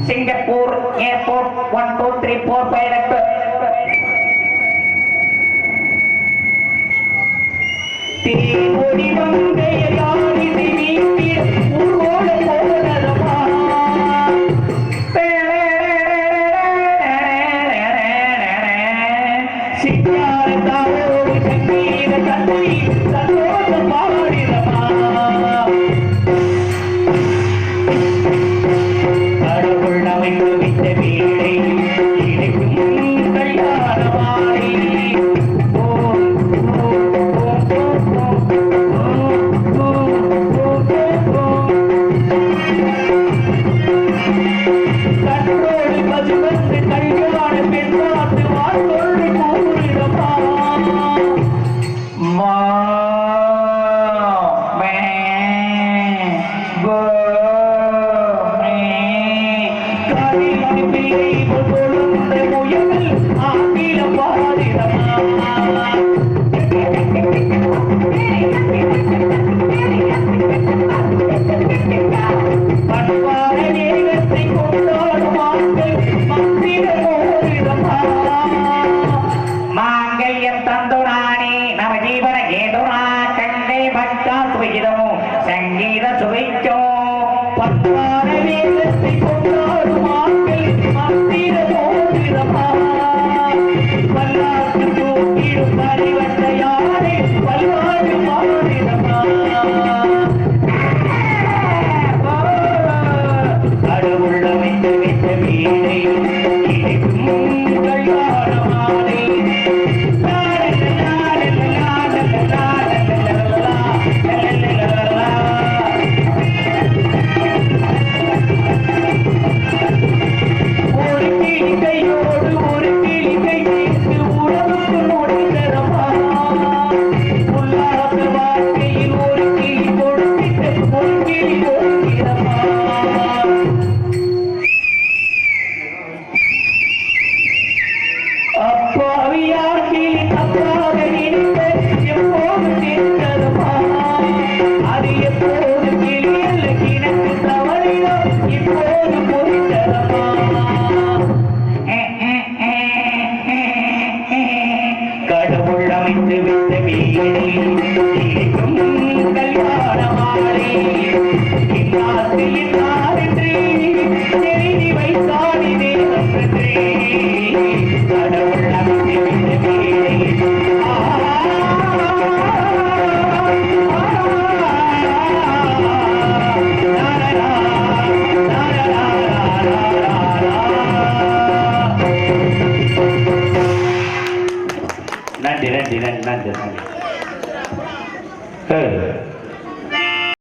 சிங்கப்பூர் ஏர்போர்ட் 1 2 3 4 பைலட் தேடி வந்த யாரிதை வீட்டில் ஊர்வோட போனதமா சிங்கார தாவோடு சங்கீத தந்தை சந்தோஷம் பாடிதமா கடவுள் அமைத்து விட்ட வீடை இருக்கும் கல்யாணமானே கற்றோடு பசுவந்து கல்யாண பெண் பார்த்து வாழ்ந்தோடு கூறிடமா மா மே கோ மே காதில் பிள்ளை கொழுந்த முயல் ஆங்கிலம் பாடிடமா பண்பாட நேரத்தை கொண்டாடும் ஆண்கள் மந்திர மோதிரமா மாங்கல்யம் தந்துராணி நவ ஜீவன கேதுரா கண்டே பட்டா சுவிகிதமோ சங்கீத சுவைச்சோ பண்பாட நேரத்தை கொண்டாடும் ஆண்கள் மந்திர மோதிரமா பல்லாக்கு தூக்கிடும் பரிவட்டையானே பல்வாடு மாறிடமா கடவுள் அமைத்து விட்ட வீடை இருக்கும் கல்யாணமானே ஒரு கிளி கையோடு ஒரு கிளி கை சேர்த்து உறவுக்கு முடிந்ததமா உல்லாச வாழ்க்கையில் ஒரு கிளி கொடுத்திட்டு ஒரு கிளி கொடுக்கிறமா அப்பாவியார் கிளி தப்பாக நினைத்த எப்போது சேர்ந்ததமா அது எப்போது கிளி அல்ல கிணக்கு தவறினோ இப்போது பொறித்ததமா கடவுள் அமைத்து விட்ட வீடை இருக்கும் கல்யாணமானே இன்னார்க்கு இன்னாரென்றே எழுதி வைத்தானே தேவன் நன்றே கடவுள் அமைத்து விட்ட வீடை நன்றி நன்றி நன்றி நன்றி நன்றி